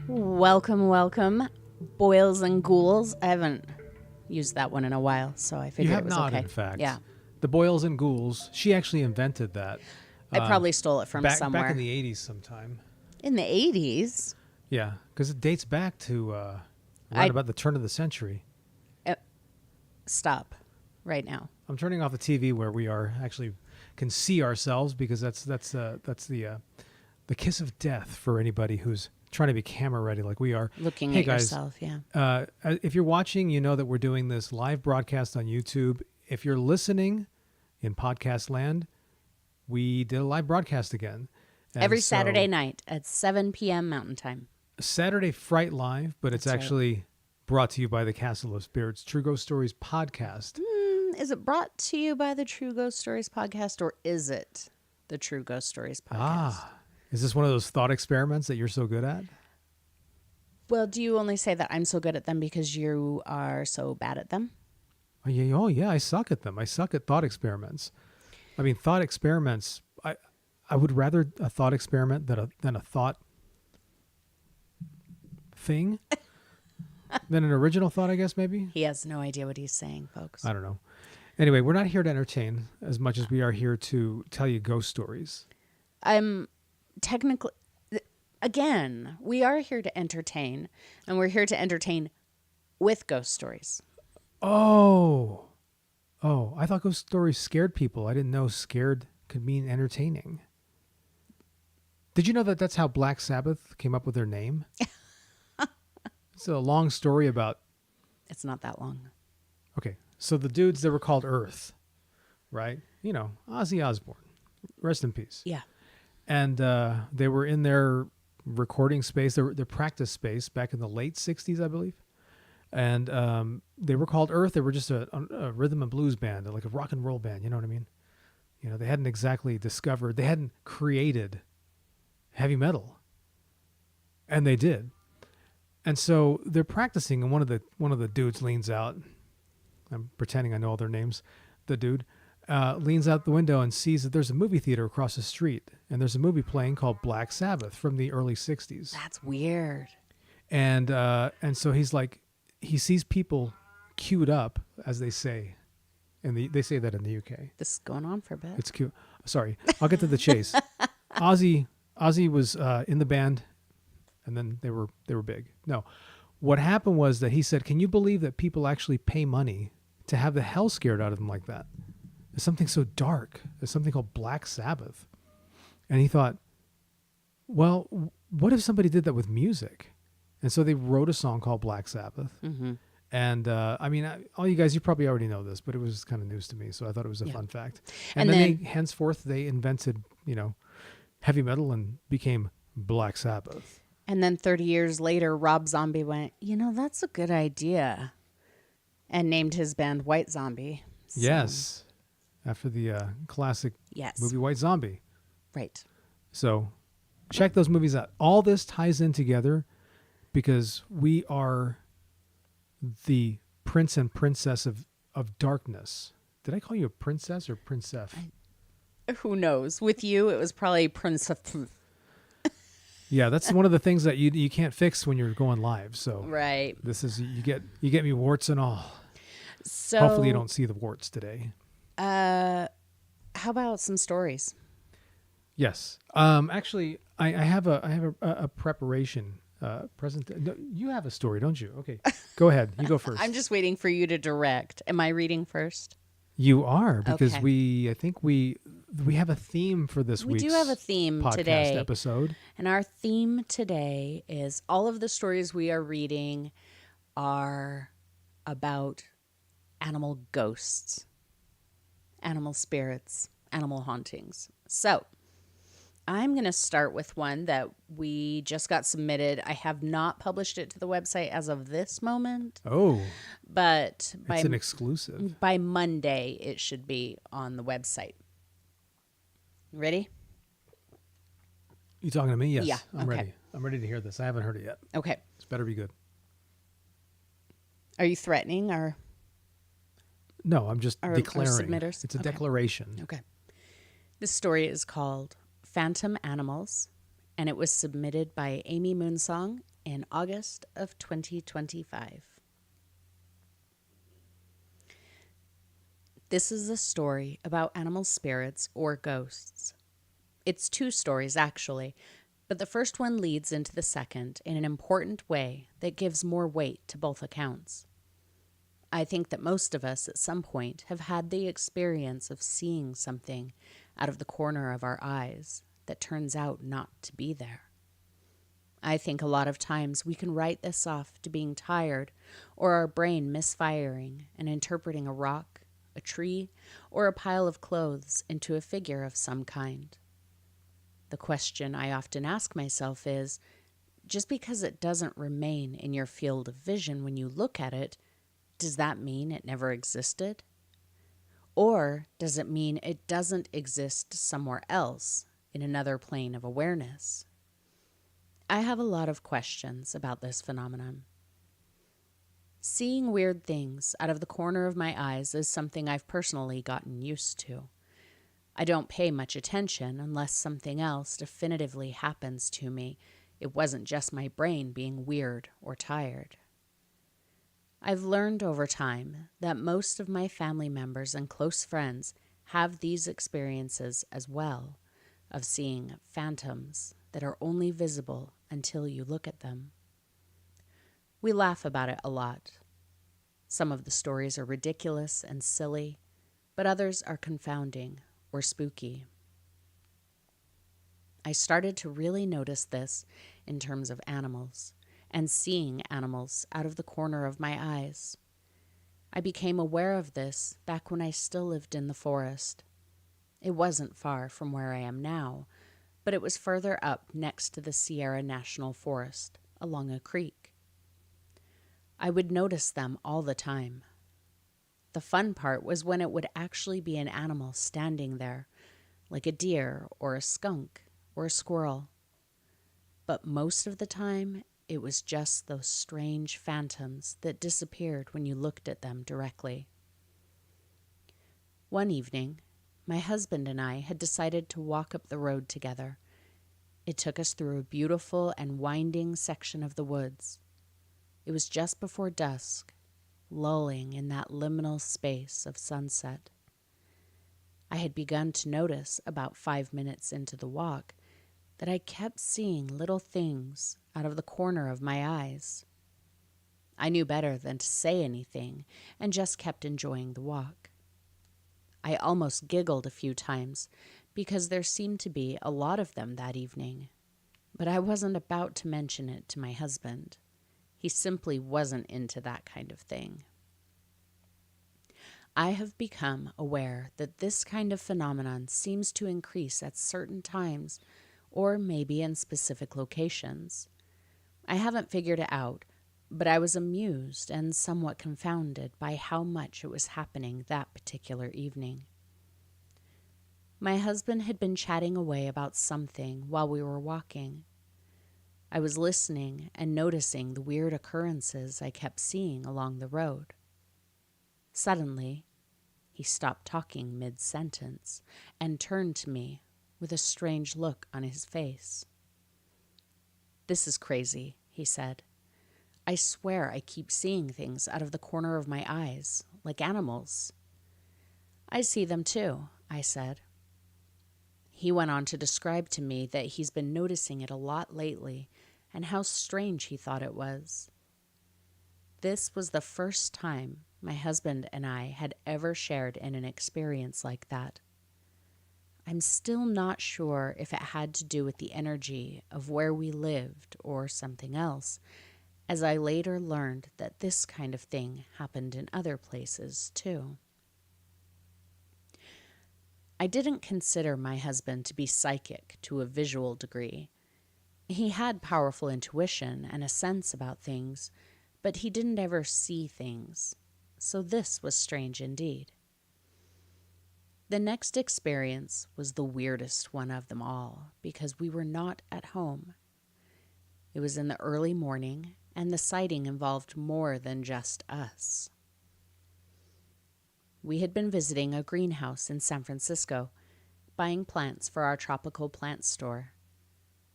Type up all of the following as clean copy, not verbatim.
Welcome, boils and ghouls. I haven't used that one in a while, so I figured You it have was not, okay. in fact. Yeah, The boils and ghouls. She actually invented that. I probably stole it from somewhere. Back in the 80s sometime. In the 80s? Yeah, because it dates back to around about the turn of the century. Stop right now. I'm turning off the TV where we are actually can see ourselves because that's the kiss of death for anybody who's trying to be camera ready like we are. Looking hey at guys, yourself, yeah. If you're watching, you know that we're doing this live broadcast on YouTube. If you're listening in podcast land, we did a live broadcast again. And Every Saturday night at 7 p.m. Mountain Time. Saturday Fright Live, but it's actually brought to you by the Castle of Spirits True Ghost Stories podcast. Is it brought to you by the True Ghost Stories podcast, or is it the True Ghost Stories podcast? Is this one of those thought experiments that you're so good at? Well, do you only say that I'm so good at them because you are so bad at them? Oh yeah, I suck at them. I suck at thought experiments. I mean, thought experiments, I would rather a thought experiment than a thought thing. Than an original thought, I guess, maybe? He has no idea what he's saying, folks. I don't know. Anyway, we're not here to entertain as much as we are here to tell you ghost stories. I'm technically, again, we are here to entertain, and we're here to entertain with ghost stories. Oh, I thought ghost stories scared people. I didn't know scared could mean entertaining. Did you know that that's how Black Sabbath came up with their name? It's a long story about... It's not that long. Okay, so the dudes, they were called Earth, right? You know, Ozzy Osbourne. Rest in peace. Yeah. And they were in their recording space, their practice space back in the late 60s, I believe. And they were called Earth. They were just a rhythm and blues band, like a rock and roll band, you know what I mean? You know, they hadn't exactly discovered, they hadn't created heavy metal. And they did. And so they're practicing, and one of the dudes leans out. I'm pretending I know all their names. The dude leans out the window and sees that there's a movie theater across the street, and there's a movie playing called Black Sabbath from the early 60s. That's weird. And so he's like, he sees people queued up, as they say, and they say that in the UK. This is going on for a bit. It's cute. Sorry, I'll get to the chase. Ozzy was in the band. And then they were big. No, what happened was that he said, "Can you believe that people actually pay money to have the hell scared out of them like that? It's something so dark. There's something called Black Sabbath." And he thought, well, what if somebody did that with music? And so they wrote a song called Black Sabbath. Mm-hmm. And I mean, all you guys, you probably already know this, but it was kind of news to me, so I thought it was a fun fact. And then henceforth they invented, heavy metal and became Black Sabbath. And then 30 years later, Rob Zombie went, that's a good idea. And named his band White Zombie. So. Yes. After the classic movie White Zombie. Right. So check those movies out. All this ties in together because we are the prince and princess of darkness. Did I call you a princess or princess? Who knows? With you, it was probably princess. Yeah, that's one of the things that you can't fix when you're going live. So right, this is you get me warts and all. So hopefully you don't see the warts today. How about some stories? Yes. Actually, I have a preparation present. No, you have a story, don't you? Okay, go ahead. You go first. I'm just waiting for you to direct. Am I reading first? You are, because okay. I think we have a theme for this week's We do have a theme podcast today. Episode. And our theme today is all of the stories we are reading are about animal ghosts, animal spirits, animal hauntings. So I'm going to start with one that we just got submitted. I have not published it to the website as of this moment. Oh. But it's an exclusive. By Monday, it should be on the website. Ready? You talking to me? Yes. Yeah. I'm ready. I'm ready to hear this. I haven't heard it yet. Okay. This better be good. Are you threatening or? No, I'm just declaring. Submitters? It's a declaration. Okay. This story is called Phantom Animals, and it was submitted by Amy Moonsong in August of 2025. This is a story about animal spirits or ghosts. It's two stories, actually, but the first one leads into the second in an important way that gives more weight to both accounts. I think that most of us at some point have had the experience of seeing something out of the corner of our eyes that turns out not to be there. I think a lot of times we can write this off to being tired or our brain misfiring and interpreting a rock, a tree, or a pile of clothes into a figure of some kind. The question I often ask myself is, just because it doesn't remain in your field of vision when you look at it, does that mean it never existed? Or does it mean it doesn't exist somewhere else in another plane of awareness? I have a lot of questions about this phenomenon. Seeing weird things out of the corner of my eyes is something I've personally gotten used to. I don't pay much attention unless something else definitively happens to me. It wasn't just my brain being weird or tired. I've learned over time that most of my family members and close friends have these experiences as well, of seeing phantoms that are only visible until you look at them. We laugh about it a lot. Some of the stories are ridiculous and silly, but others are confounding or spooky. I started to really notice this in terms of animals and seeing animals out of the corner of my eyes. I became aware of this back when I still lived in the forest. It wasn't far from where I am now, but it was further up next to the Sierra National Forest, along a creek. I would notice them all the time. The fun part was when it would actually be an animal standing there, like a deer or a skunk or a squirrel. But most of the time, it was just those strange phantoms that disappeared when you looked at them directly. One evening, my husband and I had decided to walk up the road together. It took us through a beautiful and winding section of the woods. It was just before dusk, lulling in that liminal space of sunset. I had begun to notice about 5 minutes into the walk that I kept seeing little things out of the corner of my eyes. I knew better than to say anything and just kept enjoying the walk. I almost giggled a few times because there seemed to be a lot of them that evening, but I wasn't about to mention it to my husband. He simply wasn't into that kind of thing. I have become aware that this kind of phenomenon seems to increase at certain times or maybe in specific locations. I haven't figured it out, but I was amused and somewhat confounded by how much it was happening that particular evening. My husband had been chatting away about something while we were walking. I was listening and noticing the weird occurrences I kept seeing along the road. Suddenly, he stopped talking mid-sentence and turned to me with a strange look on his face. "This is crazy," he said. "I swear I keep seeing things out of the corner of my eyes, like animals." "I see them too," I said. He went on to describe to me that he's been noticing it a lot lately and how strange he thought it was. This was the first time my husband and I had ever shared in an experience like that. I'm still not sure if it had to do with the energy of where we lived or something else, as I later learned that this kind of thing happened in other places too. I didn't consider my husband to be psychic to a visual degree. He had powerful intuition and a sense about things, but he didn't ever see things, so this was strange indeed. The next experience was the weirdest one of them all because we were not at home. It was in the early morning, and the sighting involved more than just us. We had been visiting a greenhouse in San Francisco, buying plants for our tropical plant store.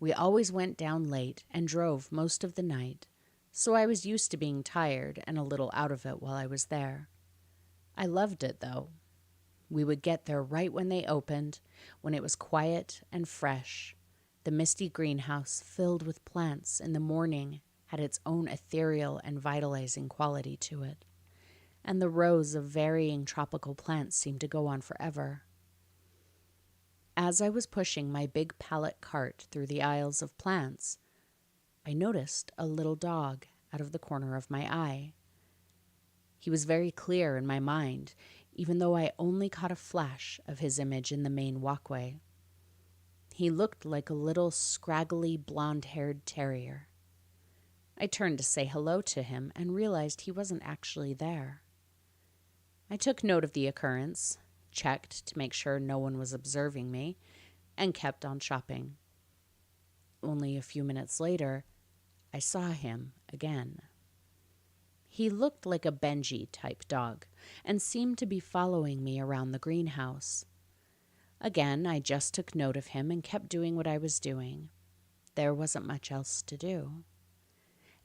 We always went down late and drove most of the night, so I was used to being tired and a little out of it while I was there. I loved it, though. We would get there right when they opened, when it was quiet and fresh. The misty greenhouse, filled with plants in the morning, had its own ethereal and vitalizing quality to it, and the rows of varying tropical plants seemed to go on forever. As I was pushing my big pallet cart through the aisles of plants, I noticed a little dog out of the corner of my eye. He was very clear in my mind, even though I only caught a flash of his image in the main walkway. He looked like a little scraggly blonde-haired terrier. I turned to say hello to him and realized he wasn't actually there. I took note of the occurrence, checked to make sure no one was observing me, and kept on shopping. Only a few minutes later, I saw him again. He looked like a Benji-type dog and seemed to be following me around the greenhouse. Again, I just took note of him and kept doing what I was doing. There wasn't much else to do.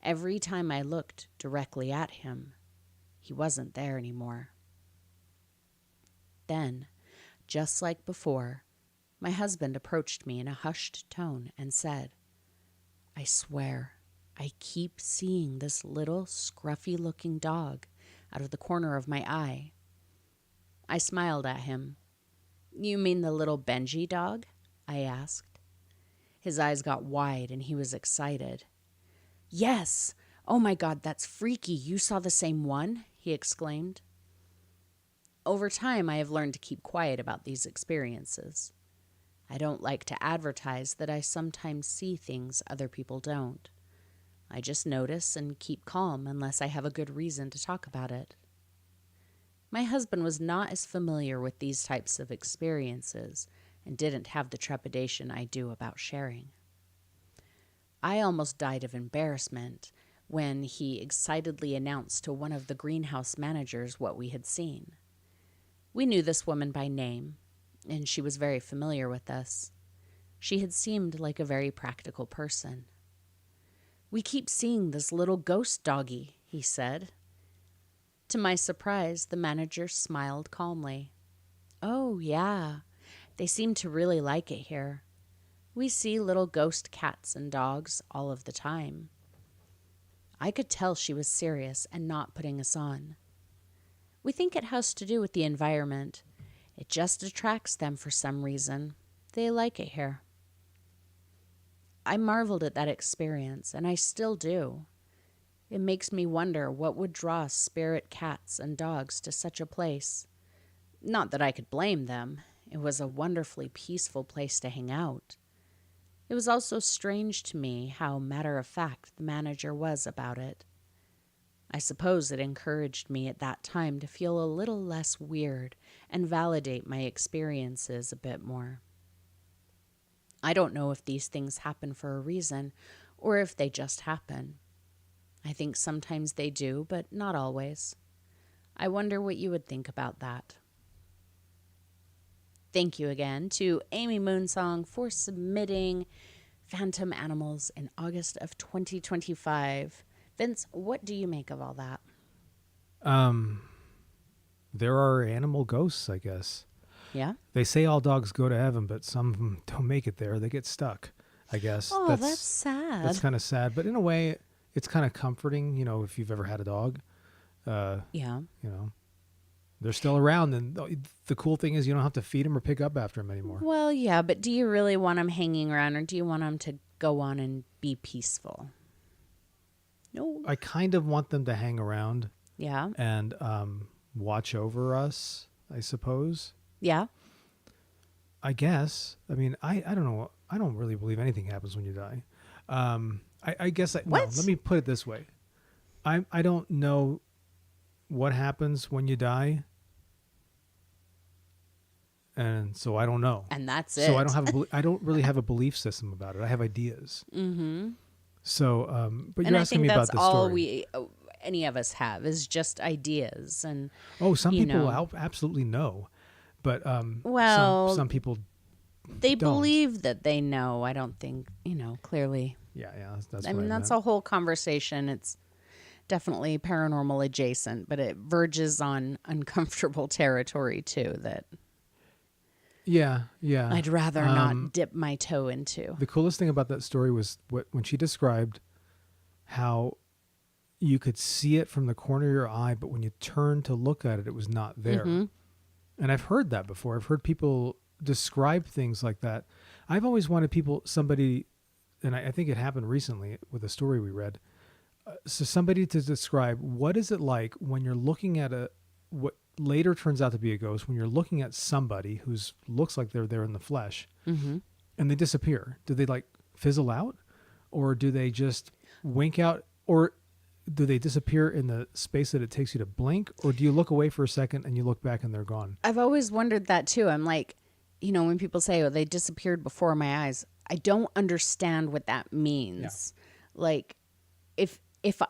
Every time I looked directly at him, he wasn't there anymore. Then, just like before, my husband approached me in a hushed tone and said, "I swear, I keep seeing this little scruffy-looking dog out of the corner of my eye." I smiled at him. "You mean the little Benji dog?" I asked. His eyes got wide and he was excited. "Yes! Oh my God, that's freaky. You saw the same one?" he exclaimed. Over time, I have learned to keep quiet about these experiences. I don't like to advertise that I sometimes see things other people don't. I just notice and keep calm unless I have a good reason to talk about it. My husband was not as familiar with these types of experiences and didn't have the trepidation I do about sharing. I almost died of embarrassment when he excitedly announced to one of the greenhouse managers what we had seen. We knew this woman by name, and she was very familiar with us. She had seemed like a very practical person. "We keep seeing this little ghost doggy," he said. To my surprise, the manager smiled calmly. "Oh, yeah. They seem to really like it here. We see little ghost cats and dogs all of the time." I could tell she was serious and not putting us on. "We think it has to do with the environment. It just attracts them for some reason. They like it here." I marveled at that experience, and I still do. It makes me wonder what would draw spirit cats and dogs to such a place. Not that I could blame them. It was a wonderfully peaceful place to hang out. It was also strange to me how matter-of-fact the manager was about it. I suppose it encouraged me at that time to feel a little less weird and validate my experiences a bit more. I don't know if these things happen for a reason or if they just happen. I think sometimes they do, but not always. I wonder what you would think about that. Thank you again to Amy Moonsong for submitting Phantom Animals in August of 2025. Vince, what do you make of all that? There are animal ghosts, I guess. Yeah? They say all dogs go to heaven, but some of them don't make it there. They get stuck, I guess. Oh, that's sad. That's kind of sad. But in a way, it's kind of comforting, if you've ever had a dog. Yeah. They're still around. And the cool thing is you don't have to feed them or pick up after them anymore. Well, yeah, but do you really want them hanging around or do you want them to go on and be peaceful? No. I kind of want them to hang around. Yeah. And watch over us, I suppose. Yeah. I guess. I mean, I don't know. I don't really believe anything happens when you die. I guess. No, let me put it this way. I don't know what happens when you die. And so I don't know. And that's it. So I don't really have a belief system about it. I have ideas. Mm-hmm. So, but you're asking me about the story. And I think that's all any of us have is just ideas. And some people absolutely know, but well, some people They don't. believe that they know. I don't think, clearly. Yeah, that's I what mean, that's meant. a whole conversation. It's definitely paranormal adjacent, but it verges on uncomfortable territory too that Yeah. I'd rather not dip my toe into. The coolest thing about that story was when she described how you could see it from the corner of your eye, but when you turned to look at it, it was not there. Mm-hmm. And I've heard that before. I've heard people describe things like that. I've always wanted somebody, and I think it happened recently with a story we read. So somebody to describe what is it like when you're looking at what later turns out to be a ghost, when you're looking at somebody who's looks like they're there in the flesh, Mm-hmm. and they disappear. Do they like fizzle out, or do they just wink out, or do they disappear in the space that it takes you to blink, or do you look away for a second and you look back and they're gone? I've always wondered that too. I'm like, when people say, "Oh, they disappeared before my eyes," I don't understand what that means. Yeah. Like, if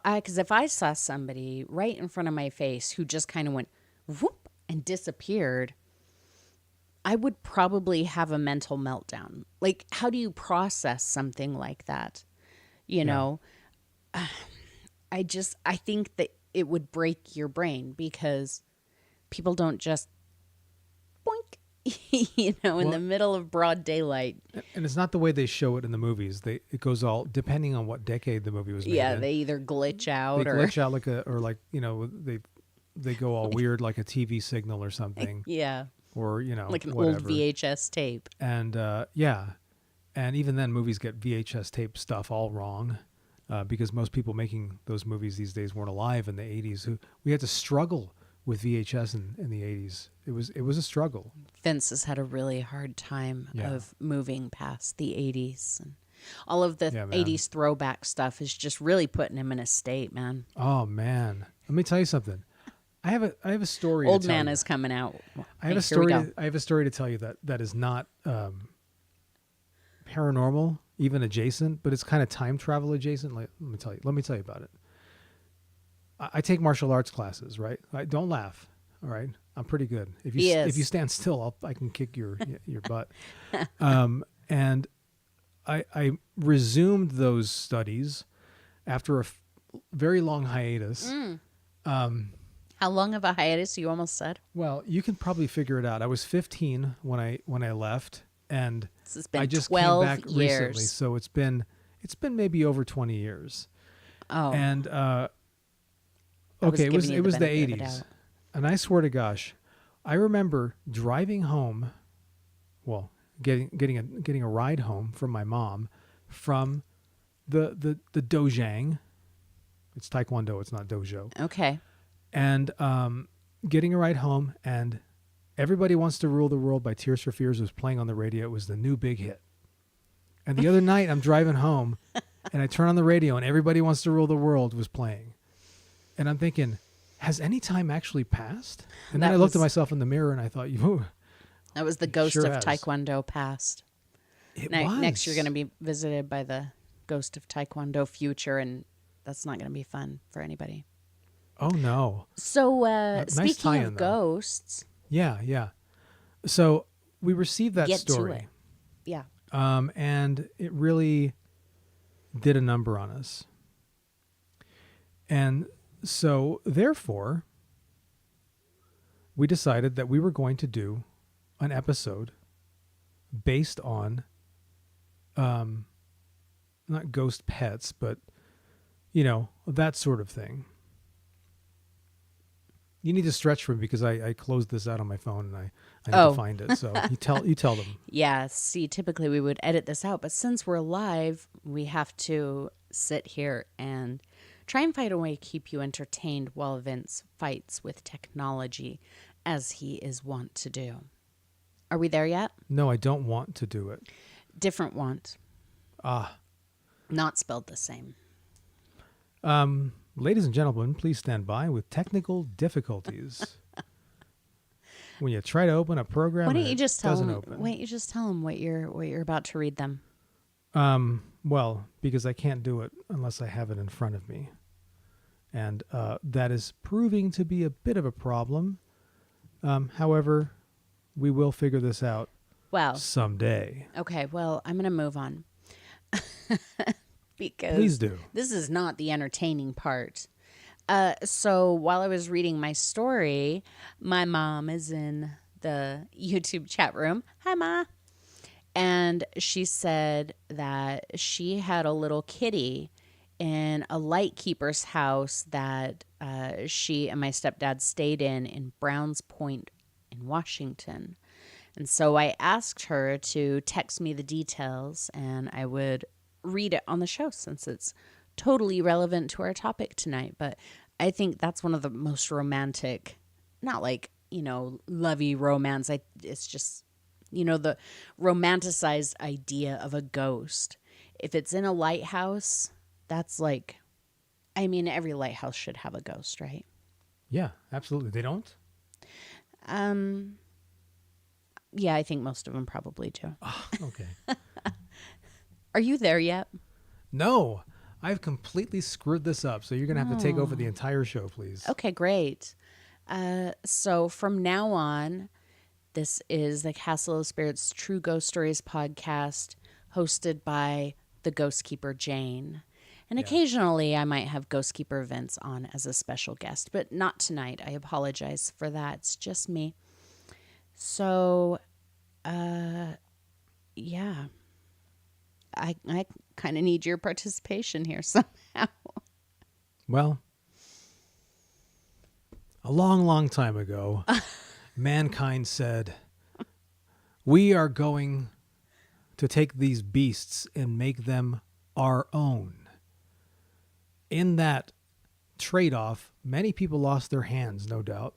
I saw somebody right in front of my face who just kind of went whoop and disappeared, I would probably have a mental meltdown. Like, how do you process something like that? You know, I think that it would break your brain because people don't just boink, in the middle of broad daylight. And it's not the way they show it in the movies. It goes all depending on what decade the movie was made. Yeah, in. they either glitch out They glitch out they go all weird like a TV signal or something. Yeah. Or like an whatever. old VHS tape. And and even then movies get VHS tape stuff all wrong. Because most people making those movies these days weren't alive in the 80s. We had to struggle with VHS in the 80s. It was a struggle. Vince has had a really hard time of moving past the 80s. And all of the 80s throwback stuff is just really putting him in a state, man. Oh, man. Let me tell you something. I have a story. Old man is coming out. I have a story. I have a story to tell you that is not paranormal, even adjacent, but it's kind of time travel adjacent. Let me tell you about it. I take martial arts classes, right? Don't laugh. All right, I'm pretty good. If you stand still, I can kick your butt. And I resumed those studies after a very long hiatus. How long of a hiatus? You almost said. Well, you can probably figure it out. I was 15 when I left, and been I just 12 came back years. recently. So it's been maybe over 20 years. Oh, and okay, it was the 80s, and I swear to gosh, I remember driving home. Well, getting a ride home from my mom from the dojang. It's Taekwondo. It's not dojo. Okay. And getting a ride home, and Everybody Wants to Rule the World by Tears for Fears was playing on the radio. It was the new big hit. And the other night, I'm driving home, and I turn on the radio, and Everybody Wants to Rule the World was playing. And I'm thinking, has any time actually passed? And then I looked at myself in the mirror, and I thought, that was the ghost sure of has. Taekwondo past. It was. Next, you're going to be visited by the ghost of Taekwondo future, and that's not going to be fun for anybody. Oh, no. So, Nice speaking tie-in, of though. ghosts. Yeah. So we received that Get story. to it. Yeah. And it really did a number on us. And so, therefore, we decided that we were going to do an episode based on, not ghost pets, but, that sort of thing. You need to stretch for me because I closed this out on my phone and I need to find it. So you tell them. Yeah. See, typically we would edit this out, but since we're live, we have to sit here and try and find a way to keep you entertained while Vince fights with technology, as he is wont to do. Are we there yet? No, I don't want to do it. Different want. Not spelled the same. Ladies and gentlemen, please stand by with technical difficulties. When you try to open a program, Why don't you just tell them? open. Why don't you just tell them what you're about to read them? Well, because I can't do it unless I have it in front of me, and that is proving to be a bit of a problem. However, we will figure this out. Well, someday. okay, well, I'm going to move on. Because Please do. this is not the entertaining part. So while I was reading my story, my mom is in the YouTube chat room. Hi, Ma. And she said that she had a little kitty in a lightkeeper's house that she and my stepdad stayed in Browns Point in Washington. And so I asked her to text me the details and I would read it on the show since it's totally relevant to our topic tonight. But I think that's one of the most romantic, not like, lovey romance. It's just, the romanticized idea of a ghost. If it's in a lighthouse, that's like, every lighthouse should have a ghost, right? Yeah, absolutely. They don't? Yeah, I think most of them probably do. Oh, okay. Are you there yet? No, I've completely screwed this up. So you're going to have to take over the entire show, please. Okay, great. So from now on, this is the Castle of Spirits True Ghost Stories podcast hosted by the Ghost Keeper Jane. And occasionally I might have Ghost Keeper Vince on as a special guest, but not tonight. I apologize for that. It's just me. So, yeah. I kind of need your participation here somehow. Well, a long, long time ago, mankind said, we are going to take these beasts and make them our own. In that trade-off, many people lost their hands, no doubt.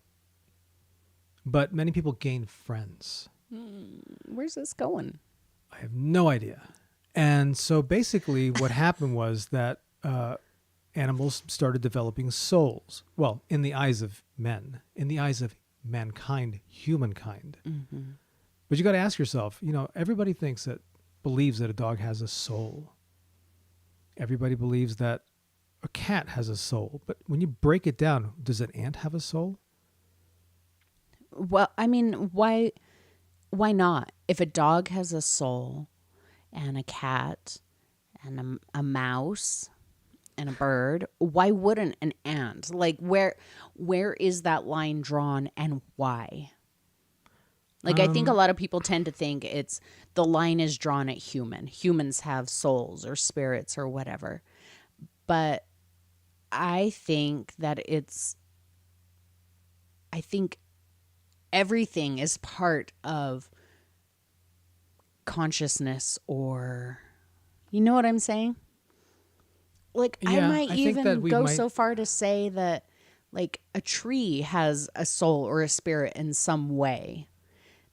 But many people gained friends. Where's this going? I have no idea. And so basically what happened was that animals started developing souls. Well, in the eyes of men, in the eyes of mankind, humankind. Mm-hmm. But you got to ask yourself, everybody believes that a dog has a soul. Everybody believes that a cat has a soul. But when you break it down, does an ant have a soul? Well, why not? If a dog has a soul and a cat and a mouse and a bird, why wouldn't an ant? Like where is that line drawn and why? Like I think a lot of people tend to think the line is drawn at human. Humans have souls or spirits or whatever. But I think that everything is part of consciousness, or you know what I'm saying? Like I might even go so far to say that like a tree has a soul or a spirit in some way.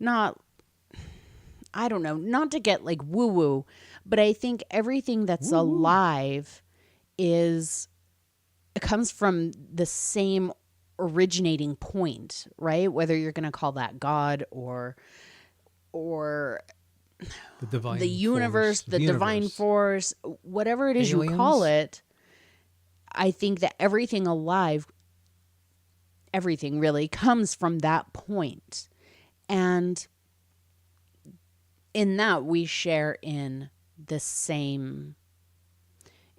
I don't know, not to get like woo woo, but I think everything that's alive it comes from the same originating point, right? Whether you're going to call that God or the divine the universe, force, the divine force, whatever it is aliens. you call it. I think that everything alive, everything really comes from that point. And in that we share in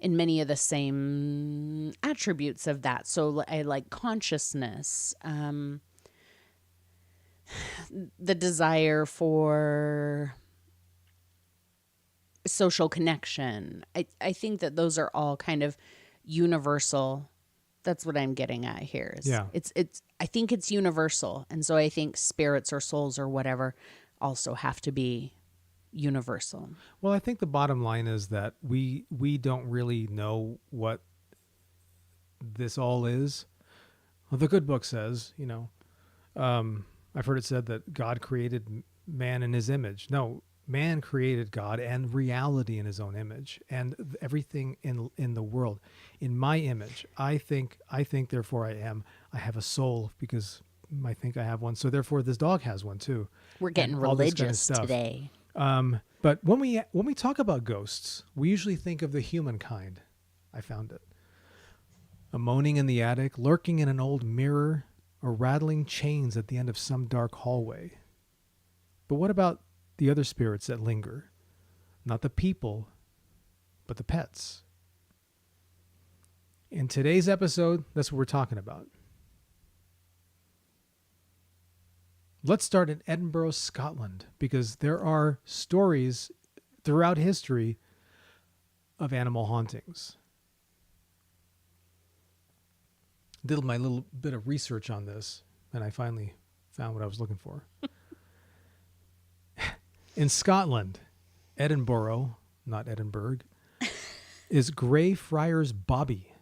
many of the same attributes of that. So I like consciousness, the desire for social connection. I think that those are all kind of universal. That's what I'm getting at here. I think it's universal. And so I think spirits or souls or whatever also have to be universal. Well, I think the bottom line is that we don't really know what this all is. Well, the good book says, I've heard it said that God created man in his image. No, man created God and reality in his own image, and everything in the world in my image. I think therefore I am. I have a soul because I think I have one. So therefore this dog has one too. We're getting religious today. But when we talk about ghosts, we usually think of the humankind. I found it. A moaning in the attic, lurking in an old mirror, or rattling chains at the end of some dark hallway. But what about the other spirits that linger. Not the people, but the pets. In today's episode, that's what we're talking about. Let's start in Edinburgh, Scotland, because there are stories throughout history of animal hauntings. Did my little bit of research on this, and I finally found what I was looking for. In Scotland, Edinburgh, not Edinburgh, is Greyfriars Bobby.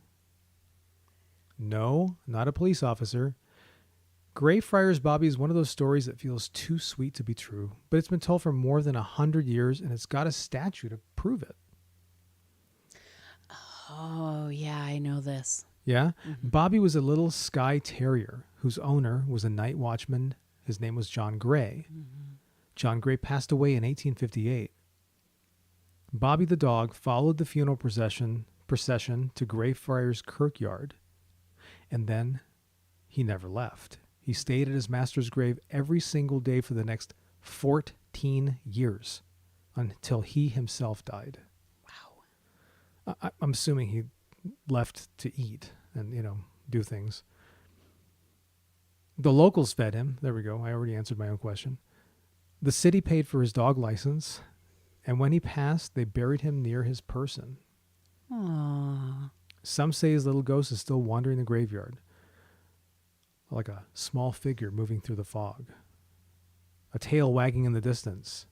No, not a police officer. Greyfriars Bobby is one of those stories that feels too sweet to be true, but it's been told for more than 100 years, and it's got a statue to prove it. Oh, yeah, I know this. Yeah? Mm-hmm. Bobby was a little Skye terrier whose owner was a night watchman. His name was John Gray. Mm-hmm. John Gray passed away in 1858. Bobby the dog followed the funeral procession to Greyfriars Kirkyard, and then he never left. He stayed at his master's grave every single day for the next 14 years until he himself died. Wow. I'm assuming he left to eat and, do things. The locals fed him. There we go. I already answered my own question. The city paid for his dog license, and when he passed, they buried him near his person. Aww. Some say his little ghost is still wandering the graveyard, like a small figure moving through the fog, a tail wagging in the distance.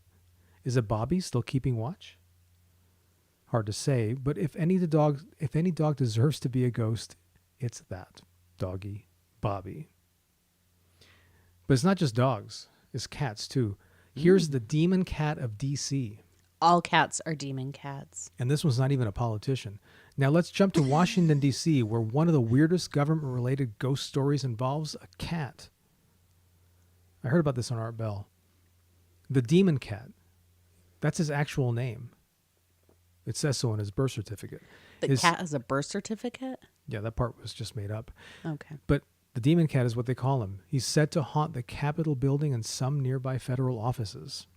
Is it Bobby still keeping watch? Hard to say, but if any dog deserves to be a ghost, it's that doggy, Bobby. But it's not just dogs; it's cats too. Here's the demon cat of DC. All cats are demon cats. And this one's not even a politician. Now let's jump to Washington, D.C., where one of the weirdest government-related ghost stories involves a cat. I heard about this on Art Bell. The demon cat. That's his actual name. It says so in his birth certificate. The cat has a birth certificate? Yeah, that part was just made up. Okay. But the demon cat is what they call him. He's said to haunt the Capitol building and some nearby federal offices.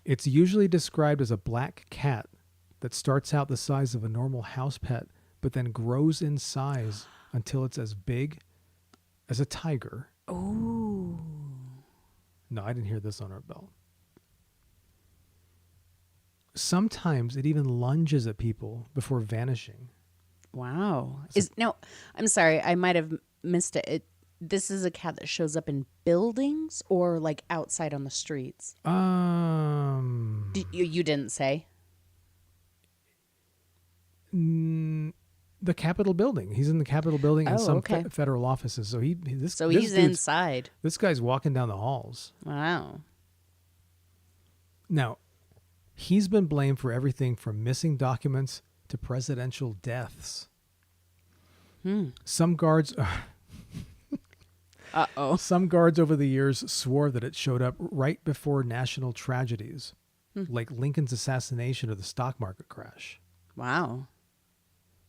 It's usually described as a black cat that starts out the size of a normal house pet, but then grows in size until it's as big as a tiger. Ooh. No, I didn't hear this on Art Bell. Sometimes it even lunges at people before vanishing. Wow. I'm sorry, I might have missed it. This is a cat that shows up in buildings or like outside on the streets? You didn't say? The Capitol building. He's in the Capitol building and some federal offices. So he's inside. This guy's walking down the halls. Wow. Now, he's been blamed for everything from missing documents to presidential deaths. Some guards Some guards over the years swore that it showed up right before national tragedies, like Lincoln's assassination or the stock market crash. Wow.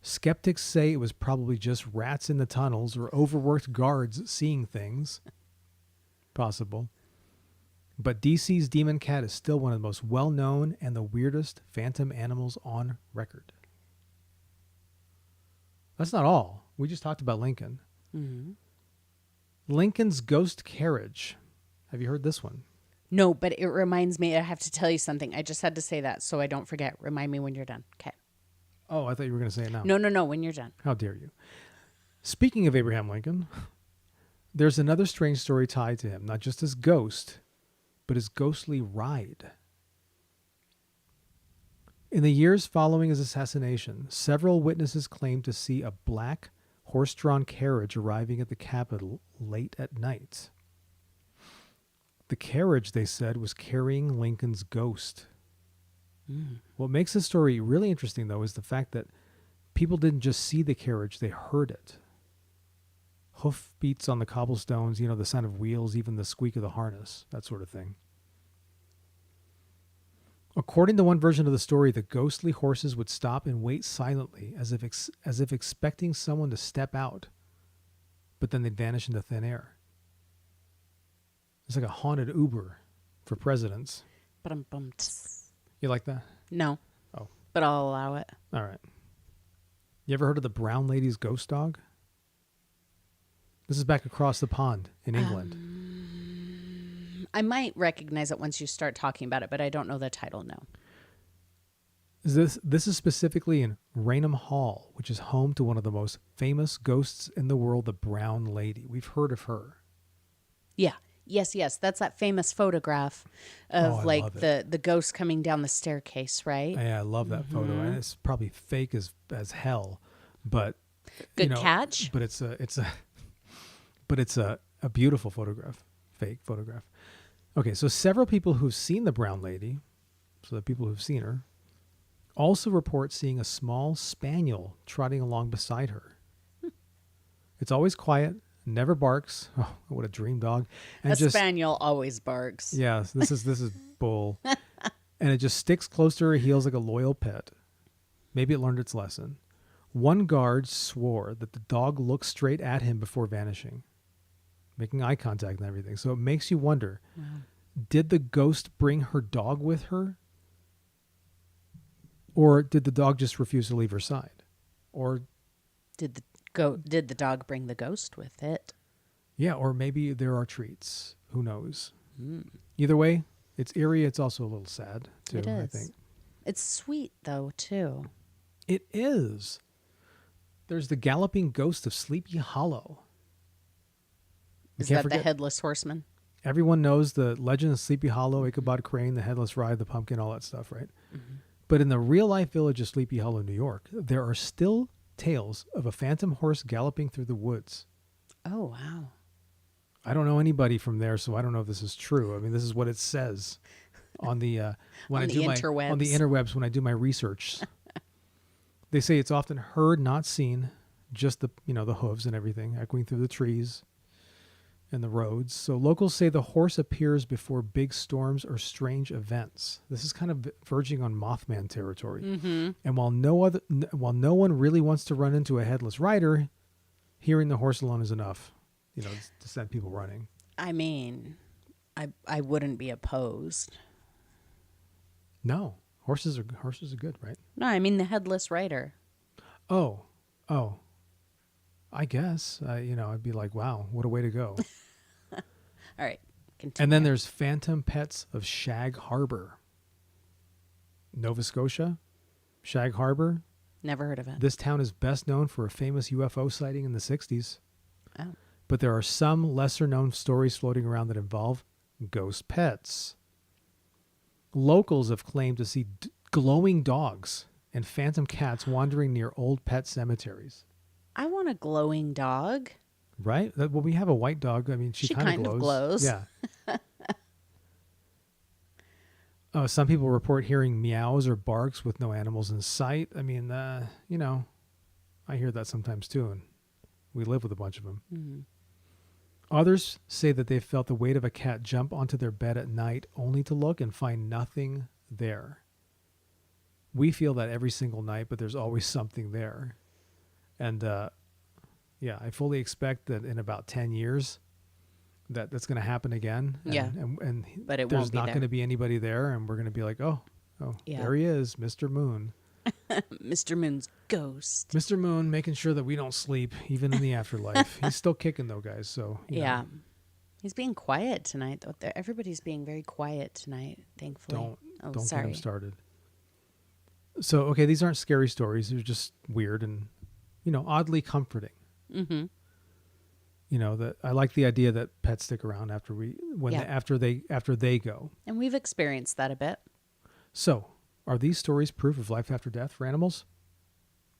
Skeptics say it was probably just rats in the tunnels or overworked guards seeing things. Possible. But DC's demon cat is still one of the most well-known and the weirdest phantom animals on record. That's not all. We just talked about Lincoln. Mm-hmm. Lincoln's ghost carriage. Have you heard this one? No, but it reminds me, I have to tell you something. I just had to say that so I don't forget. Remind me when you're done. Okay. Oh, I thought you were going to say it now. No, when you're done. How dare you. Speaking of Abraham Lincoln, there's another strange story tied to him, not just his ghost, but his ghostly ride. In the years following his assassination, several witnesses claimed to see a black horse-drawn carriage arriving at the Capitol late at night. The carriage, they said, was carrying Lincoln's ghost. What makes this story really interesting, though, is the fact that people didn't just see the carriage, they heard it. Hoof beats on the cobblestones, the sound of wheels, even the squeak of the harness, that sort of thing. According to one version of the story, the ghostly horses would stop and wait silently, as if expecting someone to step out, but then they'd vanish into thin air. It's like a haunted Uber for presidents. You like that? No. Oh. But I'll allow it. All right. You ever heard of the brown lady's ghost dog? This is back across the pond in England. I might recognize it once you start talking about it, but I don't know the title, no. This is specifically in Raynham Hall, which is home to one of the most famous ghosts in the world, the Brown Lady. We've heard of her. Yeah. Yes. That's that famous photograph of the ghost coming down the staircase, right? Yeah, I love that photo. And it's probably fake as hell, but good catch. But it's a beautiful photograph, fake photograph. Okay, so several people who've seen the Brown Lady, so the people who've seen her, also report seeing a small spaniel trotting along beside her. It's always quiet, never barks. Oh, what a dream dog! And a spaniel always barks. Yeah, this is bull. And it just sticks close to her heels like a loyal pet. Maybe it learned its lesson. One guard swore that the dog looked straight at him before vanishing, making eye contact and everything. So it makes you wonder, did the ghost bring her dog with her? Or did the dog just refuse to leave her side? Or did the dog bring the ghost with it? Yeah, or maybe there are treats. Who knows? Either way, it's eerie. It's also a little sad, too, it is. I think. It's sweet, though, too. It is. There's the galloping ghost of Sleepy Hollow. Is that the headless horseman? Everyone knows the legend of Sleepy Hollow, Ichabod Crane, the headless ride, the pumpkin, all that stuff, right? Mm-hmm. But in the real-life village of Sleepy Hollow, New York, there are still tales of a phantom horse galloping through the woods. Oh, wow. I don't know anybody from there, so I don't know if this is true. I mean, this is what it says on the interwebs. On the interwebs when I do my research. They say it's often heard, not seen, just the hooves and everything echoing through the trees and the roads. So locals say the horse appears before big storms or strange events. This is kind of verging on Mothman territory. Mm-hmm. And while no one really wants to run into a headless rider, hearing the horse alone is enough, to send people running. I mean, I wouldn't be opposed. No, horses are good, right? No, I mean the headless rider. Oh, I guess I'd be like, wow, what a way to go. All right, continue. And then there's Phantom Pets of Shag Harbor, Nova Scotia. Shag Harbor. Never heard of it. This town is best known for a famous UFO sighting in the 60s. Oh. But there are some lesser-known stories floating around that involve ghost pets. Locals have claimed to see glowing dogs and phantom cats wandering near old pet cemeteries. I want a glowing dog. Right? Well, we have a white dog. I mean, she kind of glows. Yeah. Some people report hearing meows or barks with no animals in sight. I mean, I hear that sometimes too, and we live with a bunch of them. Mm-hmm. Others say that they felt the weight of a cat jump onto their bed at night only to look and find nothing there. We feel that every single night, but there's always something there. And I fully expect that in about 10 years that's going to happen again. And but there's not going to be anybody there, and we're going to be like, oh, there he is, Mr. Moon. Mr. Moon's ghost. Mr. Moon making sure that we don't sleep, even in the afterlife. He's still kicking, though, guys. So you know. He's being quiet tonight. Everybody's being very quiet tonight, thankfully. Don't get him started. So, okay, these aren't scary stories. They're just weird and, oddly comforting. Mm-hmm. That I like the idea that pets stick around after they go. And we've experienced that a bit. So, are these stories proof of life after death for animals?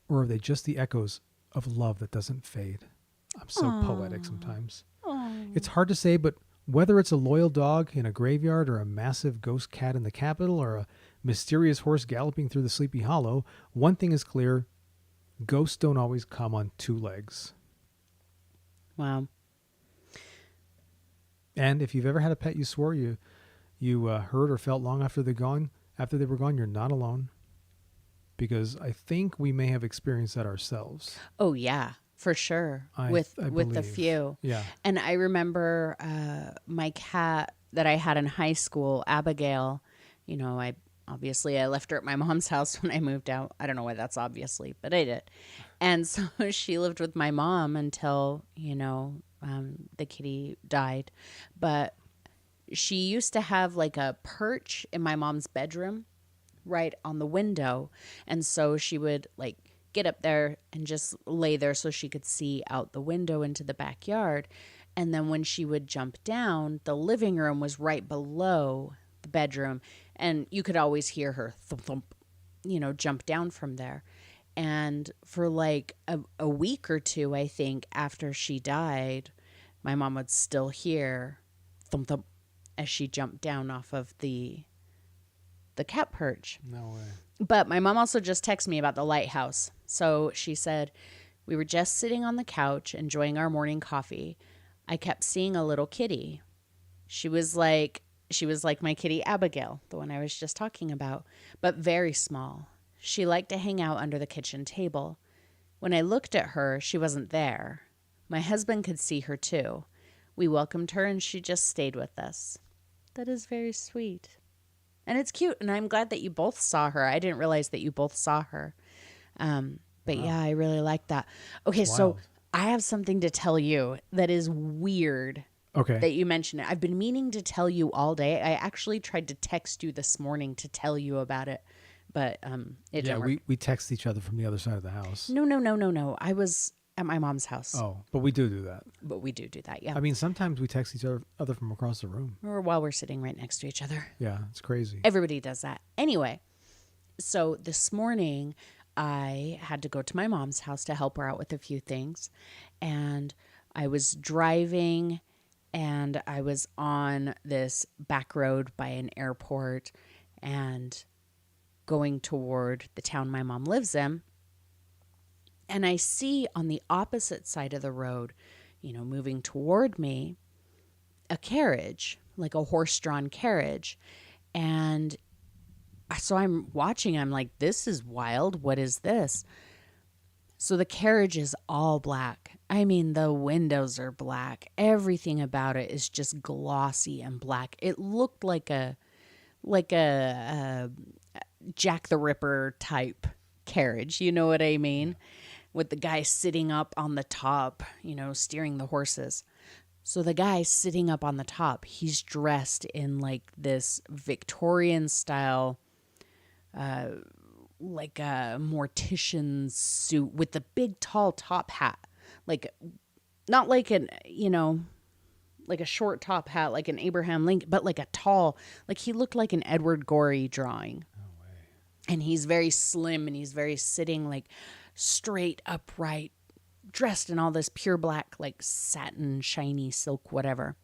Or are they just the echoes of love that doesn't fade? I'm so poetic sometimes. Aww. It's hard to say, but whether it's a loyal dog in a graveyard or a massive ghost cat in the Capitol or a mysterious horse galloping through the Sleepy Hollow, one thing is clear: ghosts don't always come on two legs. Wow. And if you've ever had a pet you swore you heard or felt long after they were gone, you're not alone. Because I think we may have experienced that ourselves. Oh yeah, for sure. I with a few. Yeah. And I remember my cat that I had in high school, Abigail, you know, I left her at my mom's house when I moved out. I don't know why that's obviously, but I did. And so she lived with my mom until, the kitty died. But she used to have like a perch in my mom's bedroom right on the window. And so she would like get up there and just lay there so she could see out the window into the backyard. And then when she would jump down, the living room was right below the bedroom. And you could always hear her thump, thump, jump down from there. And for like a week or two, I think, after she died, my mom would still hear thump, thump as she jumped down off of the cat perch. No way. But my mom also just texted me about the lighthouse. So she said, we were just sitting on the couch enjoying our morning coffee. I kept seeing a little kitty. She was like my kitty Abigail, the one I was just talking about, but very small. She liked to hang out under the kitchen table. When I looked at her, she wasn't there. My husband could see her too. We welcomed her and she just stayed with us. That is very sweet. And it's cute. And I'm glad that you both saw her. I didn't realize that you both saw her. But wow. Yeah, I really like that. Okay, so I have something to tell you that is weird. Okay. That you mentioned it. I've been meaning to tell you all day. I actually tried to text you this morning to tell you about it. But it didn't work. we text each other from the other side of the house. No. I was at my mom's house. Oh, but we do that. But we do that, yeah. I mean, sometimes we text each other from across the room. Or while we're sitting right next to each other. Yeah, it's crazy. Everybody does that. Anyway, so this morning I had to go to my mom's house to help her out with a few things. And I was driving and I was on this back road by an airport and going toward the town my mom lives in. And I see on the opposite side of the road, moving toward me, a carriage, like a horse-drawn carriage. And so I'm watching, I'm like, this is wild. What is this? So the carriage is all black. I mean, the windows are black. Everything about it is just glossy and black. It looked like a Jack the Ripper type carriage. You know what I mean? With the guy sitting up on the top, steering the horses. So the guy sitting up on the top, he's dressed in like this Victorian style, like a mortician's suit with the big tall top hat. Like, not like like a short top hat, like an Abraham Lincoln, but like a tall, like he looked like an Edward Gorey drawing. No way. And he's very slim and he's very sitting like straight upright, dressed in all this pure black, like satin, shiny silk, whatever.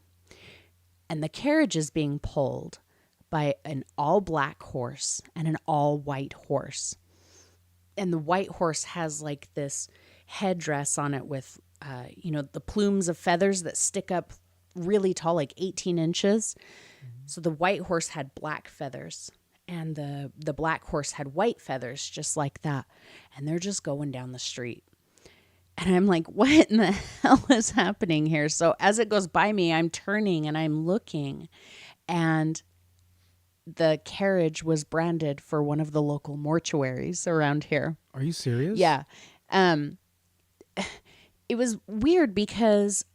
And the carriage is being pulled by an all black horse and an all white horse. And the white horse has like this headdress on it with, the plumes of feathers that stick up really tall, like 18 inches. Mm-hmm. So the white horse had black feathers. And the black horse had white feathers just like that. And they're just going down the street. And I'm like, what in the hell is happening here? So as it goes by me, I'm turning and I'm looking. And the carriage was branded for one of the local mortuaries around here. Are you serious? Yeah. It was weird because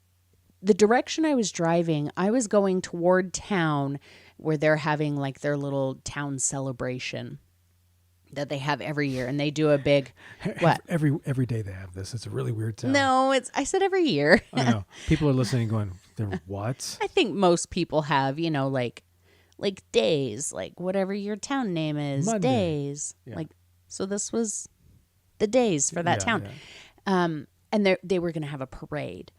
the direction I was driving, I was going toward town where they're having like their little town celebration that they have every year. And they do a big, what? Every day they have this. It's a really weird town. No, I said every year. I know. People are listening going, what? I think most people have, like days, like whatever your town name is, Monday. Days. Yeah. Like, so this was the days for that town. Yeah. And they were going to have a parade.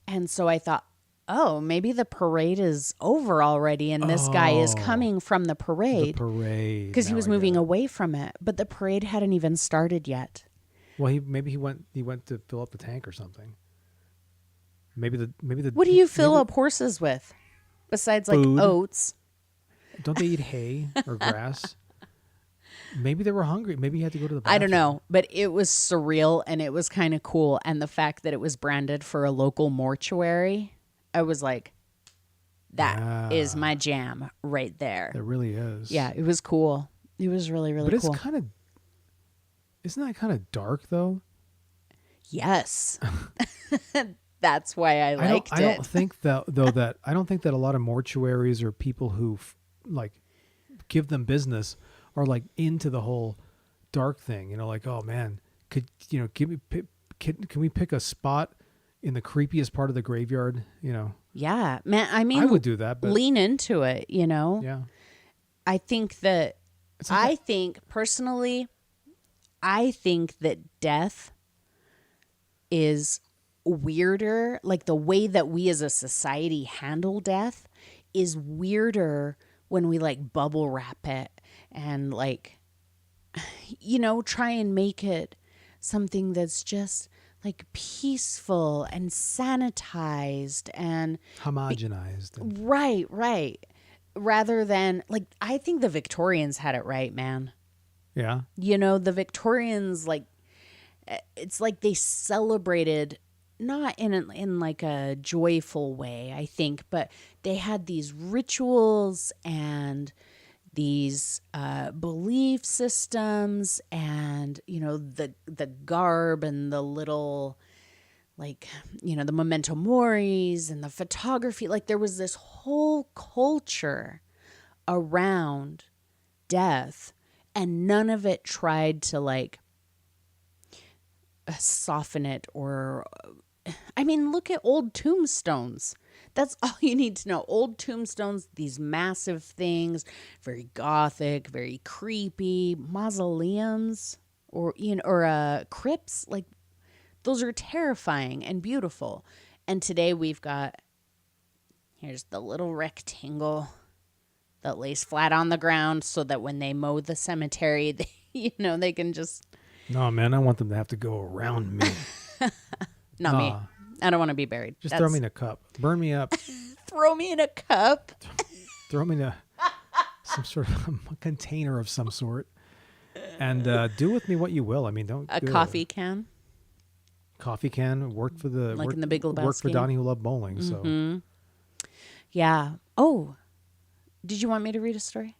And so I thought, oh, maybe the parade is over already and this guy is coming from the parade. The parade. Because he was moving away from it. But the parade hadn't even started yet. Well, maybe he went to fill up the tank or something. Maybe the. What do you fill up horses with? Besides like food. Oats. Don't they eat hay or grass? Maybe they were hungry. Maybe he had to go to the bathroom. I don't know, but it was surreal and it was kind of cool. And the fact that it was branded for a local mortuary, I was like, That is Yeah. my jam right there. It really is. Yeah, it was cool. It was really, really But it's cool. kind of, isn't that kind of dark though? Yes. That's why I liked I it. don't think that though that I don't think that a lot of mortuaries or people who like give them business are like into the whole dark thing. You know, like, oh man, could you know give me can we pick a spot in the creepiest part of the graveyard? You know, Yeah, man. I mean, I would do that, but lean into it. You know, yeah, I think that it's like I think personally, I think that death is weirder. Like the way that we as a society handle death is weirder when we like bubble wrap it and like, you know, try and make it something that's just like peaceful and sanitized and homogenized. right, right. Rather than like, I think the Victorians had it right, man. Yeah, You know, the Victorians, like, it's like they celebrated not in like a joyful way, I think, but they had these rituals and these belief systems and, you know, the garb and the little, like, you know, the memento moris and the photography. Like there was this whole culture around death, and none of it tried to like soften it or I mean, look at old tombstones. That's all you need to know. Old tombstones, these massive things, very gothic, very creepy, mausoleums or you know or crypts, like those are terrifying and beautiful. And today we've got, here's the little rectangle that lays flat on the ground so that when they mow the cemetery, they, you know, they can just no man, I want them to have to go around me. not me. I don't want to be buried. Just throw me in a cup, burn me up, Throw me in a cup. throw me in some sort of a container of some sort, and do with me what you will. I mean, don't A do coffee can. coffee can work for the Like work, in the Big Lebowski. work for Donnie who loved bowling. So Yeah. Oh, did you want me to read a story?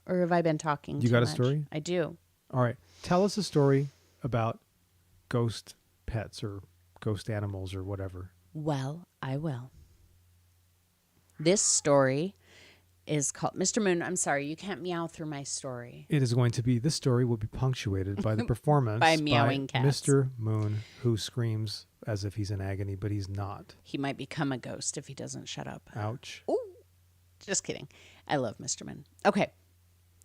Or have I been talking You too got a much? story? I do. all right, tell us a story about ghost pets or ghost animals or whatever. Well, I will. This story is called Mr. Moon. I'm sorry, you can't meow through my story. It is going to be, this story will be punctuated by the performance By meowing cats. Mr. Moon, who screams as if he's in agony, but he's not. He might become a ghost if he doesn't shut up. Ouch. Ooh, just kidding. I love Mr. Moon. Okay.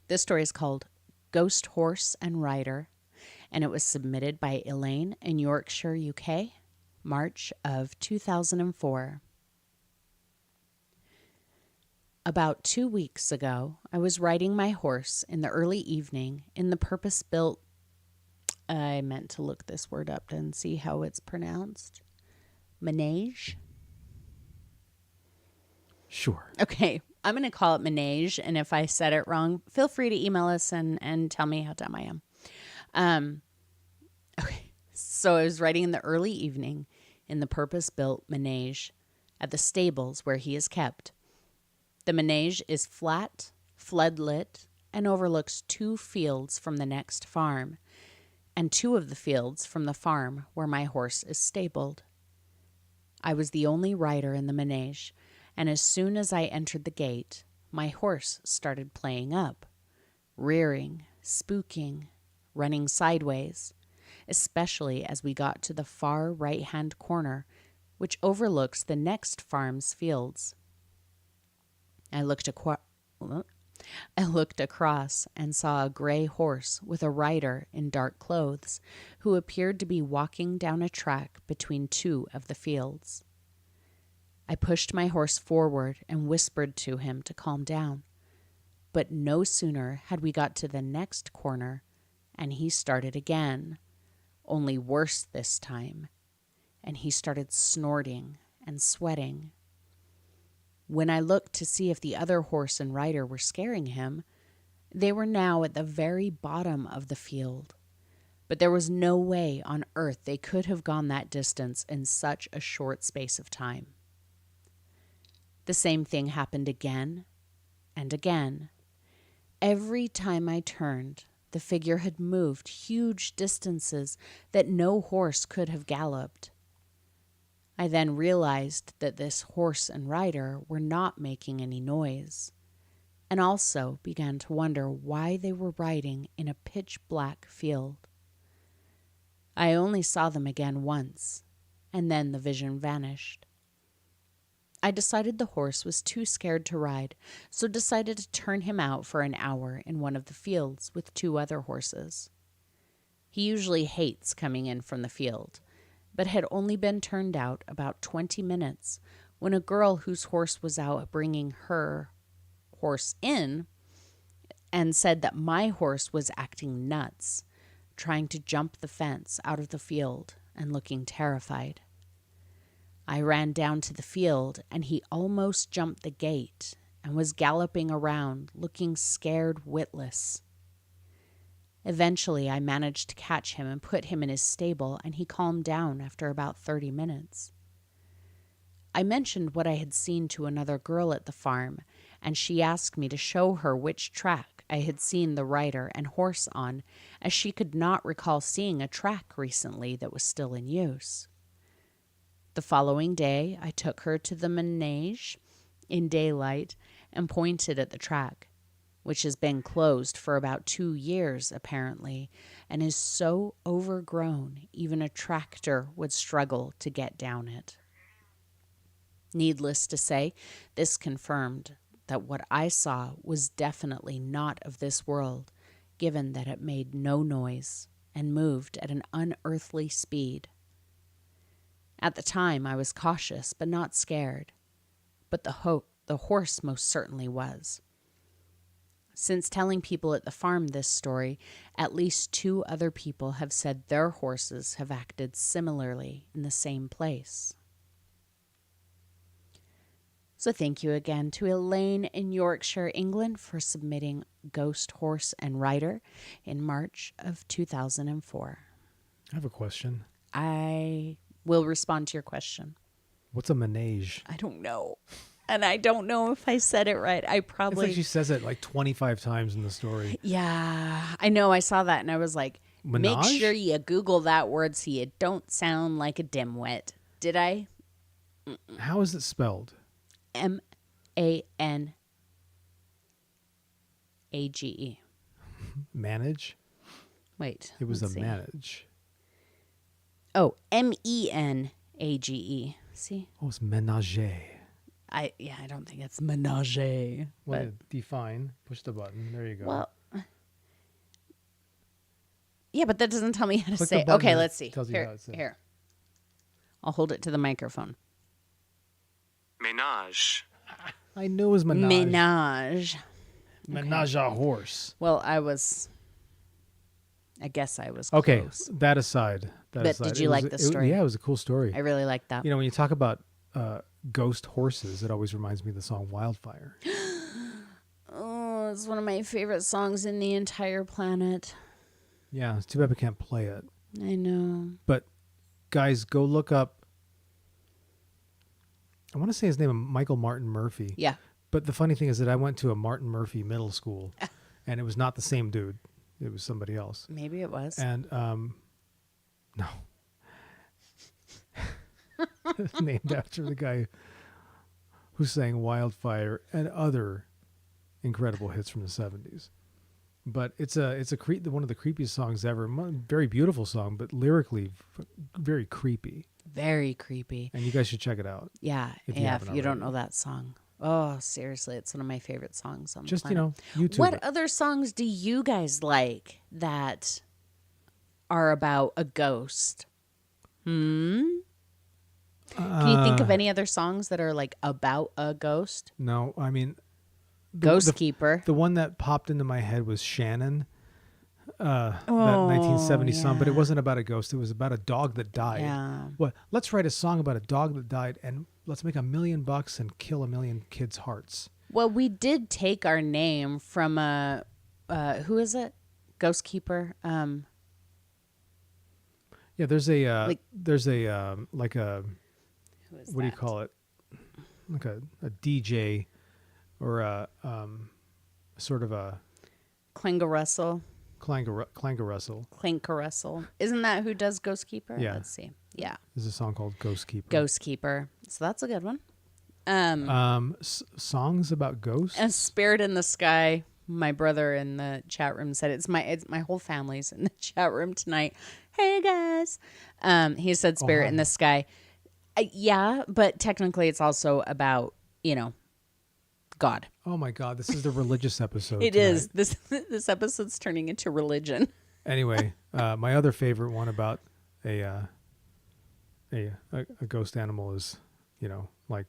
This story is called Ghost Horse and Rider, and it was submitted by Elaine in Yorkshire, UK, March of 2004. About 2 weeks ago, I was riding my horse in the early evening in the purpose-built, I meant to look this word up and see how it's pronounced, manege. Sure. Okay, I'm going to call it manege, and if I said it wrong, feel free to email us and tell me how dumb I am. Okay, so I was riding in the early evening in the purpose-built manege at the stables where he is kept. The manege is flat, floodlit, and overlooks 2 fields from the next farm, and 2 of the fields from the farm where my horse is stabled. I was the only rider in the manege, and as soon as I entered the gate, my horse started playing up, rearing, spooking, running sideways, especially as we got to the far right-hand corner, which overlooks the next farm's fields. I looked across and saw a gray horse with a rider in dark clothes who appeared to be walking down a track between 2 of the fields. I pushed my horse forward and whispered to him to calm down. But no sooner had we got to the next corner, and he started again, only worse this time, and he started snorting and sweating. When I looked to see if the other horse and rider were scaring him, they were now at the very bottom of the field. But there was no way on earth they could have gone that distance in such a short space of time. The same thing happened again and again. Every time I turned, the figure had moved huge distances that no horse could have galloped. I then realized that this horse and rider were not making any noise, and also began to wonder why they were riding in a pitch-black field. I only saw them again once, and then the vision vanished. I decided the horse was too scared to ride, so decided to turn him out for an hour in one of the fields with 2 other horses. He usually hates coming in from the field, but had only been turned out about 20 minutes when a girl whose horse was out bringing her horse in and said that my horse was acting nuts, trying to jump the fence out of the field and looking terrified. I ran down to the field, and he almost jumped the gate and was galloping around, looking scared witless. Eventually, I managed to catch him and put him in his stable, and he calmed down after about 30 minutes. I mentioned what I had seen to another girl at the farm, and she asked me to show her which track I had seen the rider and horse on, as she could not recall seeing a track recently that was still in use. The following day, I took her to the manege in daylight and pointed at the track, which has been closed for about 2 years apparently, and is so overgrown even a tractor would struggle to get down it. Needless to say, this confirmed that what I saw was definitely not of this world, given that it made no noise and moved at an unearthly speed. At the time, I was cautious but not scared, but the horse most certainly was. Since telling people at the farm this story, at least 2 other people have said their horses have acted similarly in the same place. So thank you again to Elaine in Yorkshire, England, for submitting Ghost Horse and Rider in March of 2004. I have a question. I will respond to your question. What's a manege? I don't know. And I don't know if I said it right. I probably... It's like she says it like 25 times in the story. Yeah, I know. I saw that and I was like, Menage? make sure you Google that word so you don't sound like a dimwit. Did I? How is it spelled? Manage. Manage? Wait. It was a let's see. manage. Oh, Menage. See? Oh, it's ménager. I don't think it's menage. Well, define. Push the button. There you go. Well, yeah, but that doesn't tell me how to Click say the it. button Okay, and let's see. tells you Here, how it's said. here. I'll hold it to the microphone. Ménage. I knew it was menage. Menage. Menage a horse. Well, I guess I was Okay, close. that aside. But did you like the story? Yeah, it was a cool story. I really liked that. You know, when you talk about ghost horses, it always reminds me of the song Wildfire. Oh, it's one of my favorite songs in the entire planet. Yeah, it's too bad we can't play it. I know. But guys, go look up. I want to say his name is Michael Martin Murphy. Yeah. But the funny thing is that I went to a Martin Murphy middle school, and it was not the same dude. It was somebody else. Maybe it was. And no. Named after the guy who sang Wildfire and other incredible hits from the 70s. But it's one of the creepiest songs ever. Very beautiful song, but lyrically very creepy. Very creepy. And you guys should check it out. Yeah. If you haven't If you don't already. know that song. Oh, seriously, it's one of my favorite songs on the Just, planet. YouTube What it. other songs do you guys like that are about a ghost? Can you think of any other songs that are like about a ghost? No, I mean... Ghost Keeper. The one that popped into my head was Shannon. That 1970 song, but it yeah. wasn't about a ghost. It was about a dog that died. Yeah. Well, let's write a song about a dog that died, and let's make $1 million and kill 1 million kids' hearts. Well, we did take our name from a who is it? Ghost Keeper. Yeah, there's a Like- like a Who is what do you that? call it? a DJ or a sort of a Clangarussell. Clangarussell. Isn't that who does Ghost Keeper? Yeah. Let's see. Yeah. There's a song called Ghost Keeper. Ghost Keeper. So that's a good one. Songs about ghosts. A Spirit in the Sky. My brother in the chat room said it's my whole family's in the chat room tonight. Hey guys. He said Spirit in the Sky. Yeah, but technically it's also about, God. Oh my God, this is the religious episode. It is. This episode's turning into religion. Anyway, my other favorite one about a ghost animal is, like,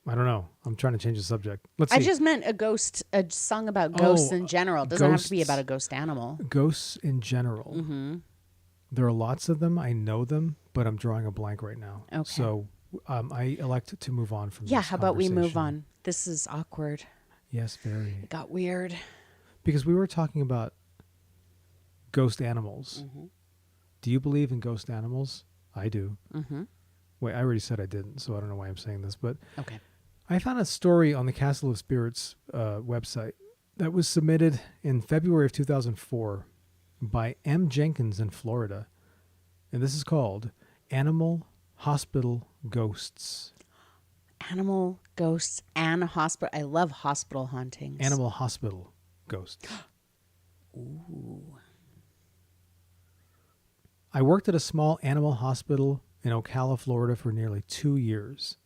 I don't know. I'm trying to change the subject. Let's see. I just meant a song about ghosts in general. It doesn't have to be about a ghost animal. Ghosts in general. Mm-hmm. There are lots of them. I know them, but I'm drawing a blank right now. Okay. So I elect to move on from this how about we move conversation. on? This is awkward. Yes, very. It got weird. Because we were talking about ghost animals. Mm-hmm. Do you believe in ghost animals? I do. Mm-hmm. Wait, I already said I didn't, so I don't know why I'm saying this. But Okay. I found a story on the Castle of Spirits website that was submitted in February of 2004 by M. Jenkins in Florida. And this is called Animal Hospital Ghosts. Animal ghosts and hospital. I love hospital hauntings. Animal Hospital Ghosts. Ooh. I worked at a small animal hospital in Ocala, Florida for nearly 2 years.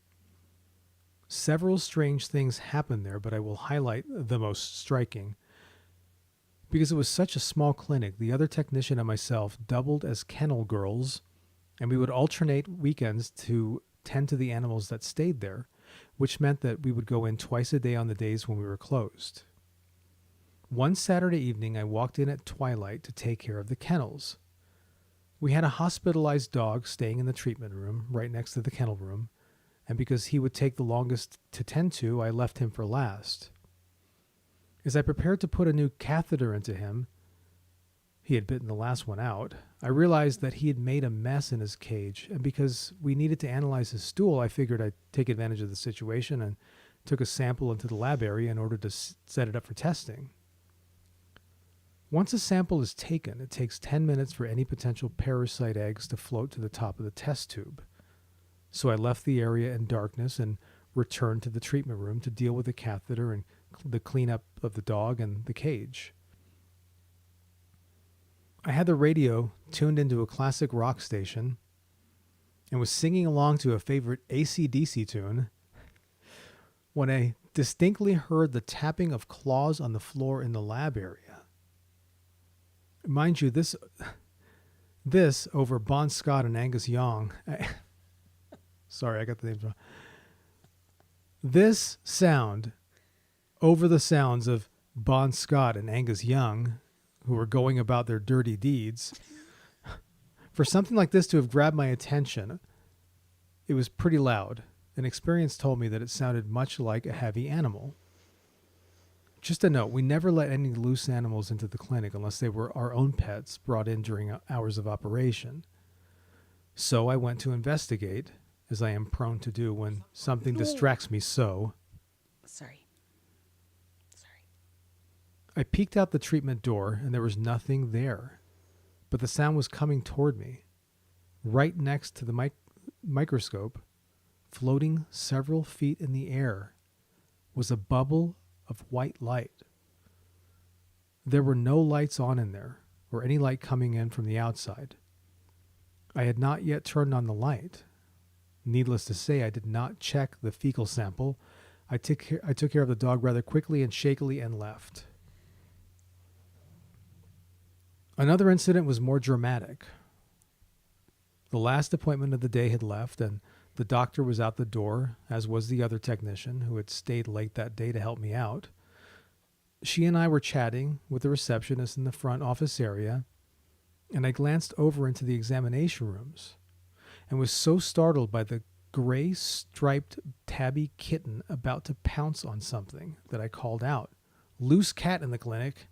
Several strange things happened there, but I will highlight the most striking. Because it was such a small clinic, the other technician and myself doubled as kennel girls, and we would alternate weekends to tend to the animals that stayed there, which meant that we would go in twice a day on the days when we were closed. One Saturday evening, I walked in at twilight to take care of the kennels. We had a hospitalized dog staying in the treatment room right next to the kennel room, and because he would take the longest to tend to, I left him for last. As I prepared to put a new catheter into him, he had bitten the last one out, I realized that he had made a mess in his cage, and because we needed to analyze his stool, I figured I'd take advantage of the situation and took a sample into the lab area in order to set it up for testing. Once a sample is taken, it takes 10 minutes for any potential parasite eggs to float to the top of the test tube. So I left the area in darkness and returned to the treatment room to deal with the catheter and the cleanup of the dog and the cage. I had the radio tuned into a classic rock station and was singing along to a favorite AC/DC tune when I distinctly heard the tapping of claws on the floor in the lab area. Mind you, this over Bon Scott and Angus Young. Sorry, I got the names wrong. This sound over the sounds of Bon Scott and Angus Young, who were going about their dirty deeds. For something like this to have grabbed my attention, it was pretty loud. An experience told me that it sounded much like a heavy animal. Just a note, we never let any loose animals into the clinic unless they were our own pets brought in during hours of operation. So I went to investigate, as I am prone to do when something distracts me so. Sorry. I peeked out the treatment door, and there was nothing there. But the sound was coming toward me. Right next to the microscope, floating several feet in the air, was a bubble of white light. There were no lights on in there, or any light coming in from the outside. I had not yet turned on the light. Needless to say, I did not check the fecal sample. I took care of the dog rather quickly and shakily and left. Another incident was more dramatic. The last appointment of the day had left, and the doctor was out the door, as was the other technician who had stayed late that day to help me out. She and I were chatting with the receptionist in the front office area, and I glanced over into the examination rooms and was so startled by the gray striped tabby kitten about to pounce on something that I called out, "Loose cat in the clinic."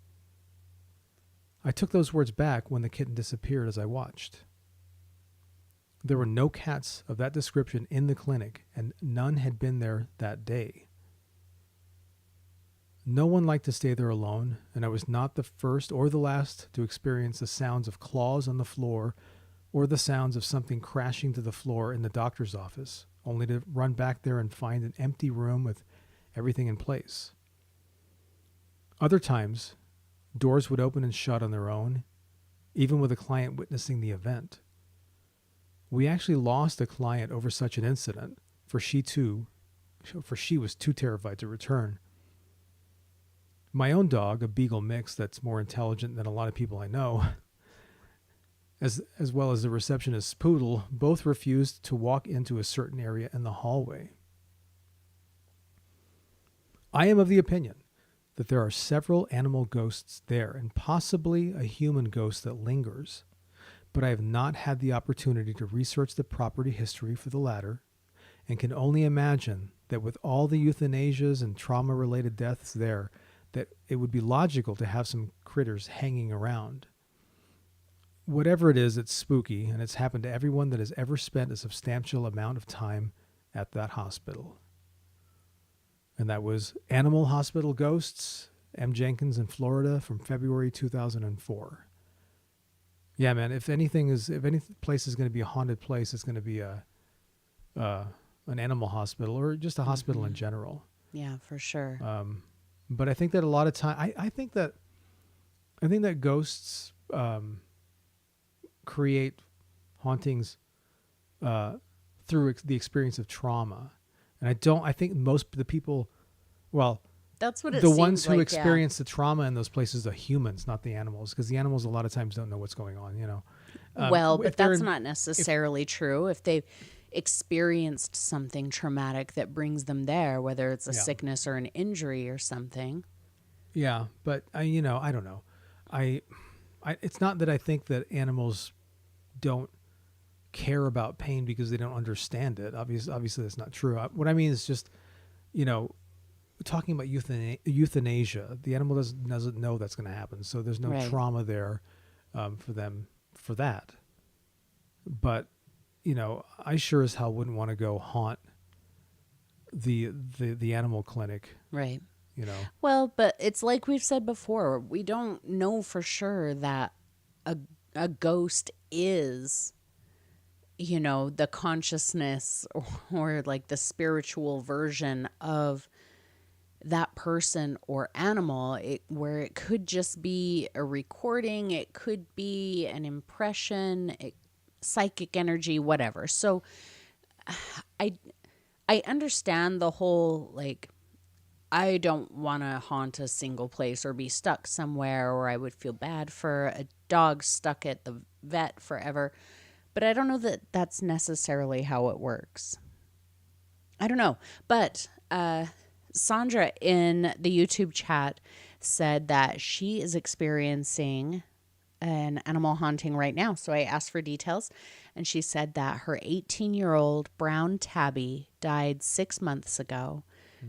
I took those words back when the kitten disappeared as I watched. There were no cats of that description in the clinic, and none had been there that day. No one liked to stay there alone, and I was not the first or the last to experience the sounds of claws on the floor or the sounds of something crashing to the floor in the doctor's office, only to run back there and find an empty room with everything in place. Other times, doors would open and shut on their own, even with a client witnessing the event. We actually lost a client over such an incident, for she was too terrified to return. My own dog, a beagle mix that's more intelligent than a lot of people I know, as well as the receptionist's poodle, both refused to walk into a certain area in the hallway. I am of the opinion that there are several animal ghosts there and possibly a human ghost that lingers, but I have not had the opportunity to research the property history for the latter and can only imagine that with all the euthanasias and trauma-related deaths there, that it would be logical to have some critters hanging around. Whatever it is, it's spooky, and it's happened to everyone that has ever spent a substantial amount of time at that hospital. And that was Animal Hospital Ghosts, M. Jenkins in Florida from February 2004. Yeah, man, if any place is going to be a haunted place, it's going to be an animal hospital or just a hospital in general. Yeah, for sure. But I think that a lot of time, I think that ghosts create hauntings through the experience of trauma, and I think most of the people, well, that's what it the seems ones who like, experience the trauma in those places are humans, not the animals, because the animals a lot of times don't know what's going on. Well, but that's not necessarily true. If they've experienced something traumatic that brings them there, whether it's a sickness or an injury or something. Yeah, but I don't know. It's not that I think that animals don't care about pain because they don't understand it. Obviously that's not true. What I mean is just, talking about euthanasia, the animal doesn't know that's going to happen. So there's no trauma there for them for that. But, I sure as hell wouldn't want to go haunt the animal clinic. Right. Well, but it's like we've said before, we don't know for sure that a ghost is, the consciousness or like the spiritual version of that person or animal, where it could just be a recording, it could be an impression, psychic energy, whatever. So I understand the whole, like, I don't want to haunt a single place or be stuck somewhere, or I would feel bad for a dog stuck at the vet forever. But I don't know that that's necessarily how it works. I don't know. But Sandra in the YouTube chat said that she is experiencing an animal haunting right now. So I asked for details, and she said that her 18-year-old brown tabby died 6 months ago.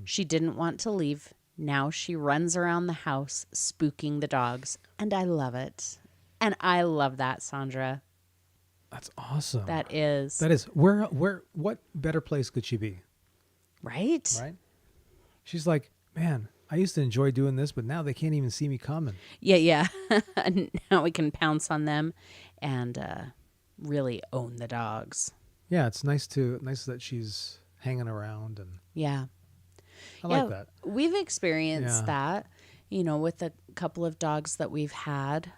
She didn't want to leave. Now she runs around the house spooking the dogs, and I love it. And I love that, Sandra. That's awesome. That is. What better place could she be? Right? Right? She's like, man, I used to enjoy doing this, but now they can't even see me coming. Yeah. Now we can pounce on them and really own the dogs. Yeah, it's nice that she's hanging around and yeah. I like that. We've experienced that, with a couple of dogs that we've had.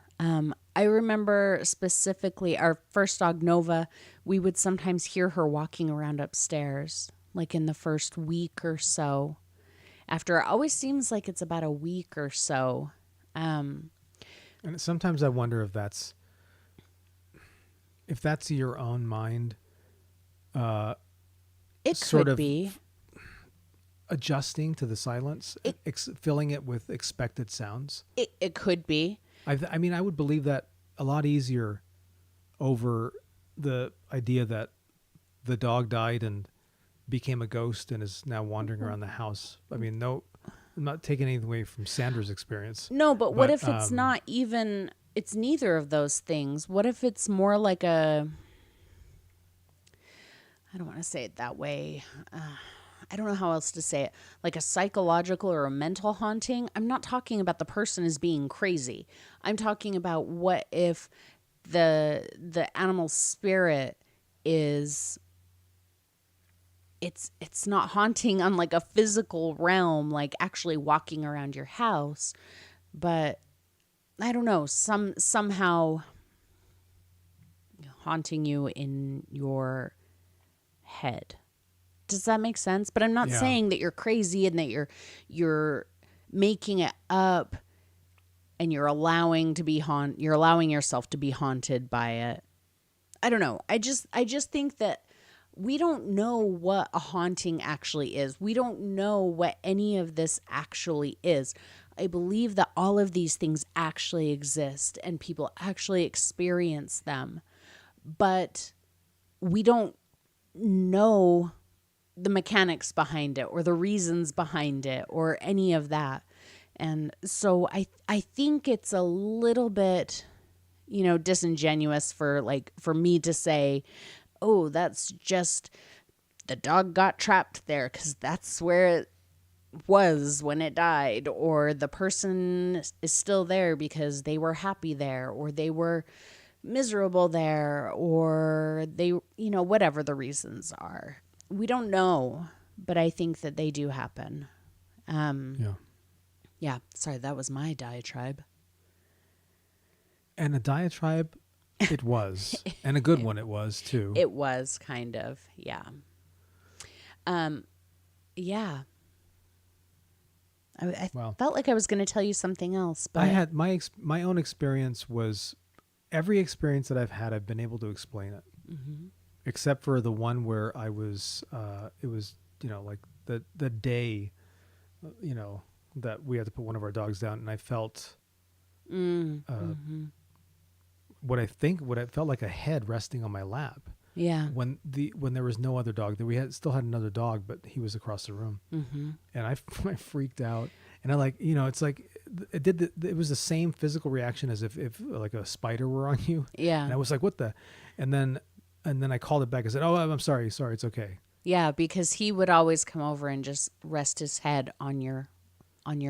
I remember specifically our first dog, Nova, we would sometimes hear her walking around upstairs, like in the first week or so. After it always seems like it's about a week or so. And sometimes I wonder if that's your own mind. It could be. Adjusting to the silence, filling it with expected sounds. It could be. I mean, I would believe that a lot easier over the idea that the dog died and became a ghost and is now wandering around the house. I mean, no, I'm not taking anything away from Sandra's experience. No, but what if it's not even, it's neither of those things? What if it's more like I don't want to say it that way. I don't know how else to say it. Like a psychological or a mental haunting. I'm not talking about the person as being crazy. I'm talking about what if the animal spirit is it's not haunting on like a physical realm, like actually walking around your house, but I don't know, somehow haunting you in your head. Does that make sense? But I'm not Yeah. saying that you're crazy and that you're making it up and you're allowing yourself to be haunted by it. I don't know. I just think that we don't know what a haunting actually is. We don't know what any of this actually is. I believe that all of these things actually exist and people actually experience them. But we don't know the mechanics behind it or the reasons behind it or any of that. And so I think it's a little bit, disingenuous for me to say, oh, that's just the dog got trapped there because that's where it was when it died, or the person is still there because they were happy there, or they were miserable there, or they, whatever the reasons are. We don't know, but I think that they do happen. Yeah. Yeah, sorry, that was my diatribe. And a diatribe it was. And a good one it was too. It was kind of, yeah. Yeah. I Well, felt like I was going to tell you something else, but I had my own experience was every experience that I've had, I've been able to explain it, except for the one where I was, it was, like the day, that we had to put one of our dogs down, and I felt, what it felt like a head resting on my lap. yeah. When there was no other dog, that we still had another dog, but he was across the room, and I freaked out, and I it's like it was the same physical reaction as if like a spider were on you, Yeah. and I was like, what the, and then I called it back. I said, oh, I'm sorry, it's okay. Yeah, because he would always come over and just rest his head on your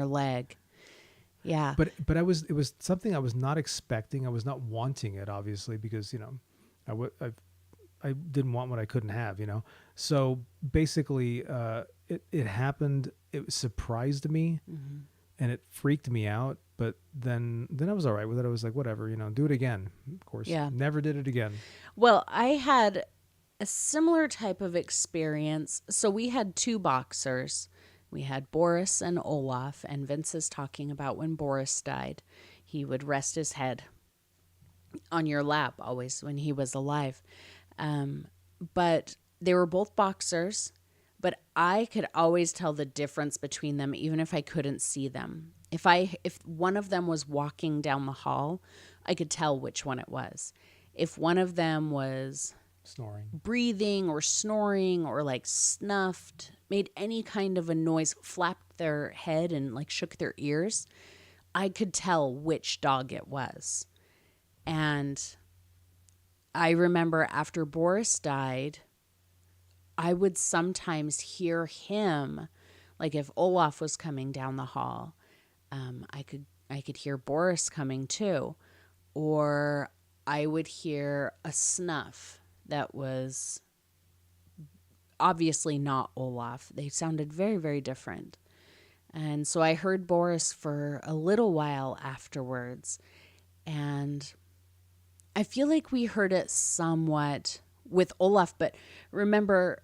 leg. Yeah. But it was something I was not expecting. I was not wanting it, obviously, because I didn't want what I couldn't have, So basically, it happened. It surprised me, and it freaked me out. But then I was all right with it. I was like, whatever, do it again. Of course, Yeah. never did it again. Well, I had a similar type of experience. So we had two boxers. We had Boris and Olaf, and Vince is talking about when Boris died. He would rest his head on your lap always when he was alive. But they were both boxers, but I could always tell the difference between them, even if I couldn't see them. If one of them was walking down the hall, I could tell which one it was. If one of them was Snoring, breathing or snoring or like snuffed, made any kind of a noise, flapped their head and like shook their ears, I could tell which dog it was. And I remember after Boris died, I would sometimes hear him, like if Olaf was coming down the hall, I could hear Boris coming too, or I would hear a snuff that was obviously not Olaf. They sounded very, very different. And so I heard Boris for a little while afterwards, and I feel like we heard it somewhat with Olaf, but remember,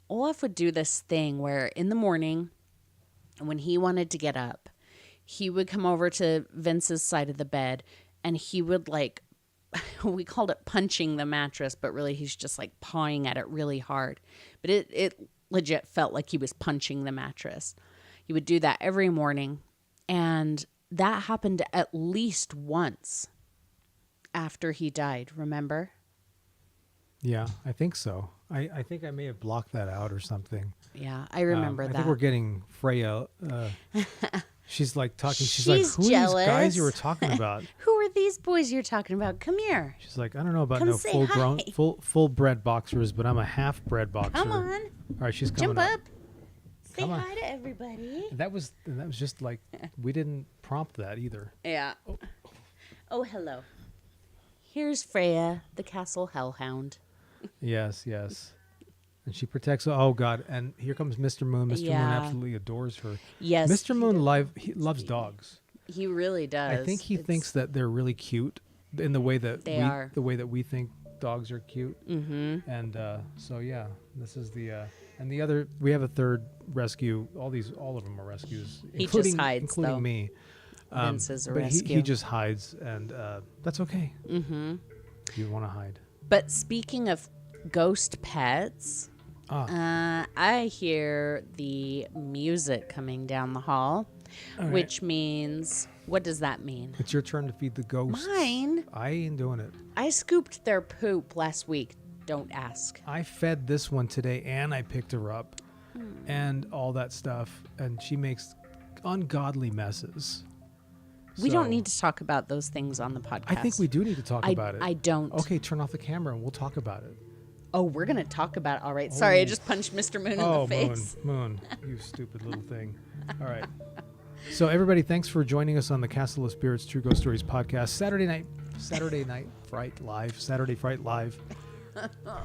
Olaf would do this thing where in the morning, when he wanted to get up, he would come over to Vince's side of the bed, and he would we called it punching the mattress, but really he's just like pawing at it really hard. But it legit felt like he was punching the mattress. He would do that every morning, and that happened at least once after he died, remember? Yeah, I think so. I think I may have blocked that out or something. Yeah, I remember I that. think we're getting Freya She's like talking. She's like, who jealous. are these guys you were talking about? Who are these boys you're talking about? Come here. She's like, I don't know about Come no say full grown, hi. full bred boxers, but I'm a half bred boxer. Come on. All right, she's coming Jump up. Say Come on. hi to everybody. That was just like we didn't prompt that either. Yeah. Oh, hello. Here's Freya, the castle hellhound. Yes. And she protects. Oh God! And here comes Mr. Moon. Mr. Moon absolutely adores her. Yes. Mr. Moon he loves dogs. He really does. I think he thinks that they're really cute in the way that they are. The way that we think dogs are cute. Mm-hmm. And so yeah, this is the and the other. We have a third rescue. All of them are rescues. He just hides, including though. me. Vince is a but rescue. he just hides, and that's okay. Mm-hmm. If you want to hide. But speaking of ghost pets, I hear the music coming down the hall, which means, what does that mean? It's your turn to feed the ghosts. Mine? I ain't doing it. I scooped their poop last week. Don't ask. I fed this one today, and I picked her up, and all that stuff, and she makes ungodly messes. We don't need to talk about those things on the podcast. I think we do need to talk about it. I don't. Okay, turn off the camera, and we'll talk about it. Oh, we're going to talk about it. All right. Sorry, I just punched Mr. Moon in the face. Moon, you stupid little thing. All right. So, everybody, thanks for joining us on the Castle of Spirits True Ghost Stories podcast. Saturday Night Fright Live.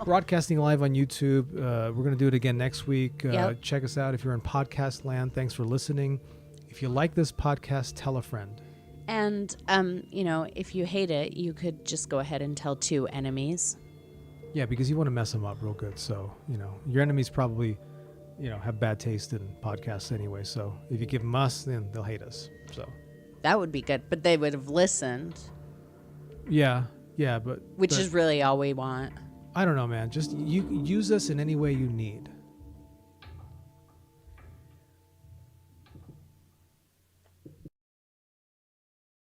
Broadcasting live on YouTube. We're going to do it again next week. Check us out if you're in podcast land. Thanks for listening. If you like this podcast, tell a friend. And, if you hate it, you could just go ahead and tell 2 enemies. Yeah, because you want to mess them up real good. So, your enemies probably, have bad taste in podcasts anyway. So if you give them us, then they'll hate us. So that would be good. But they would have listened. Yeah, but... Which is really all we want. I don't know, man. Just use us in any way you need.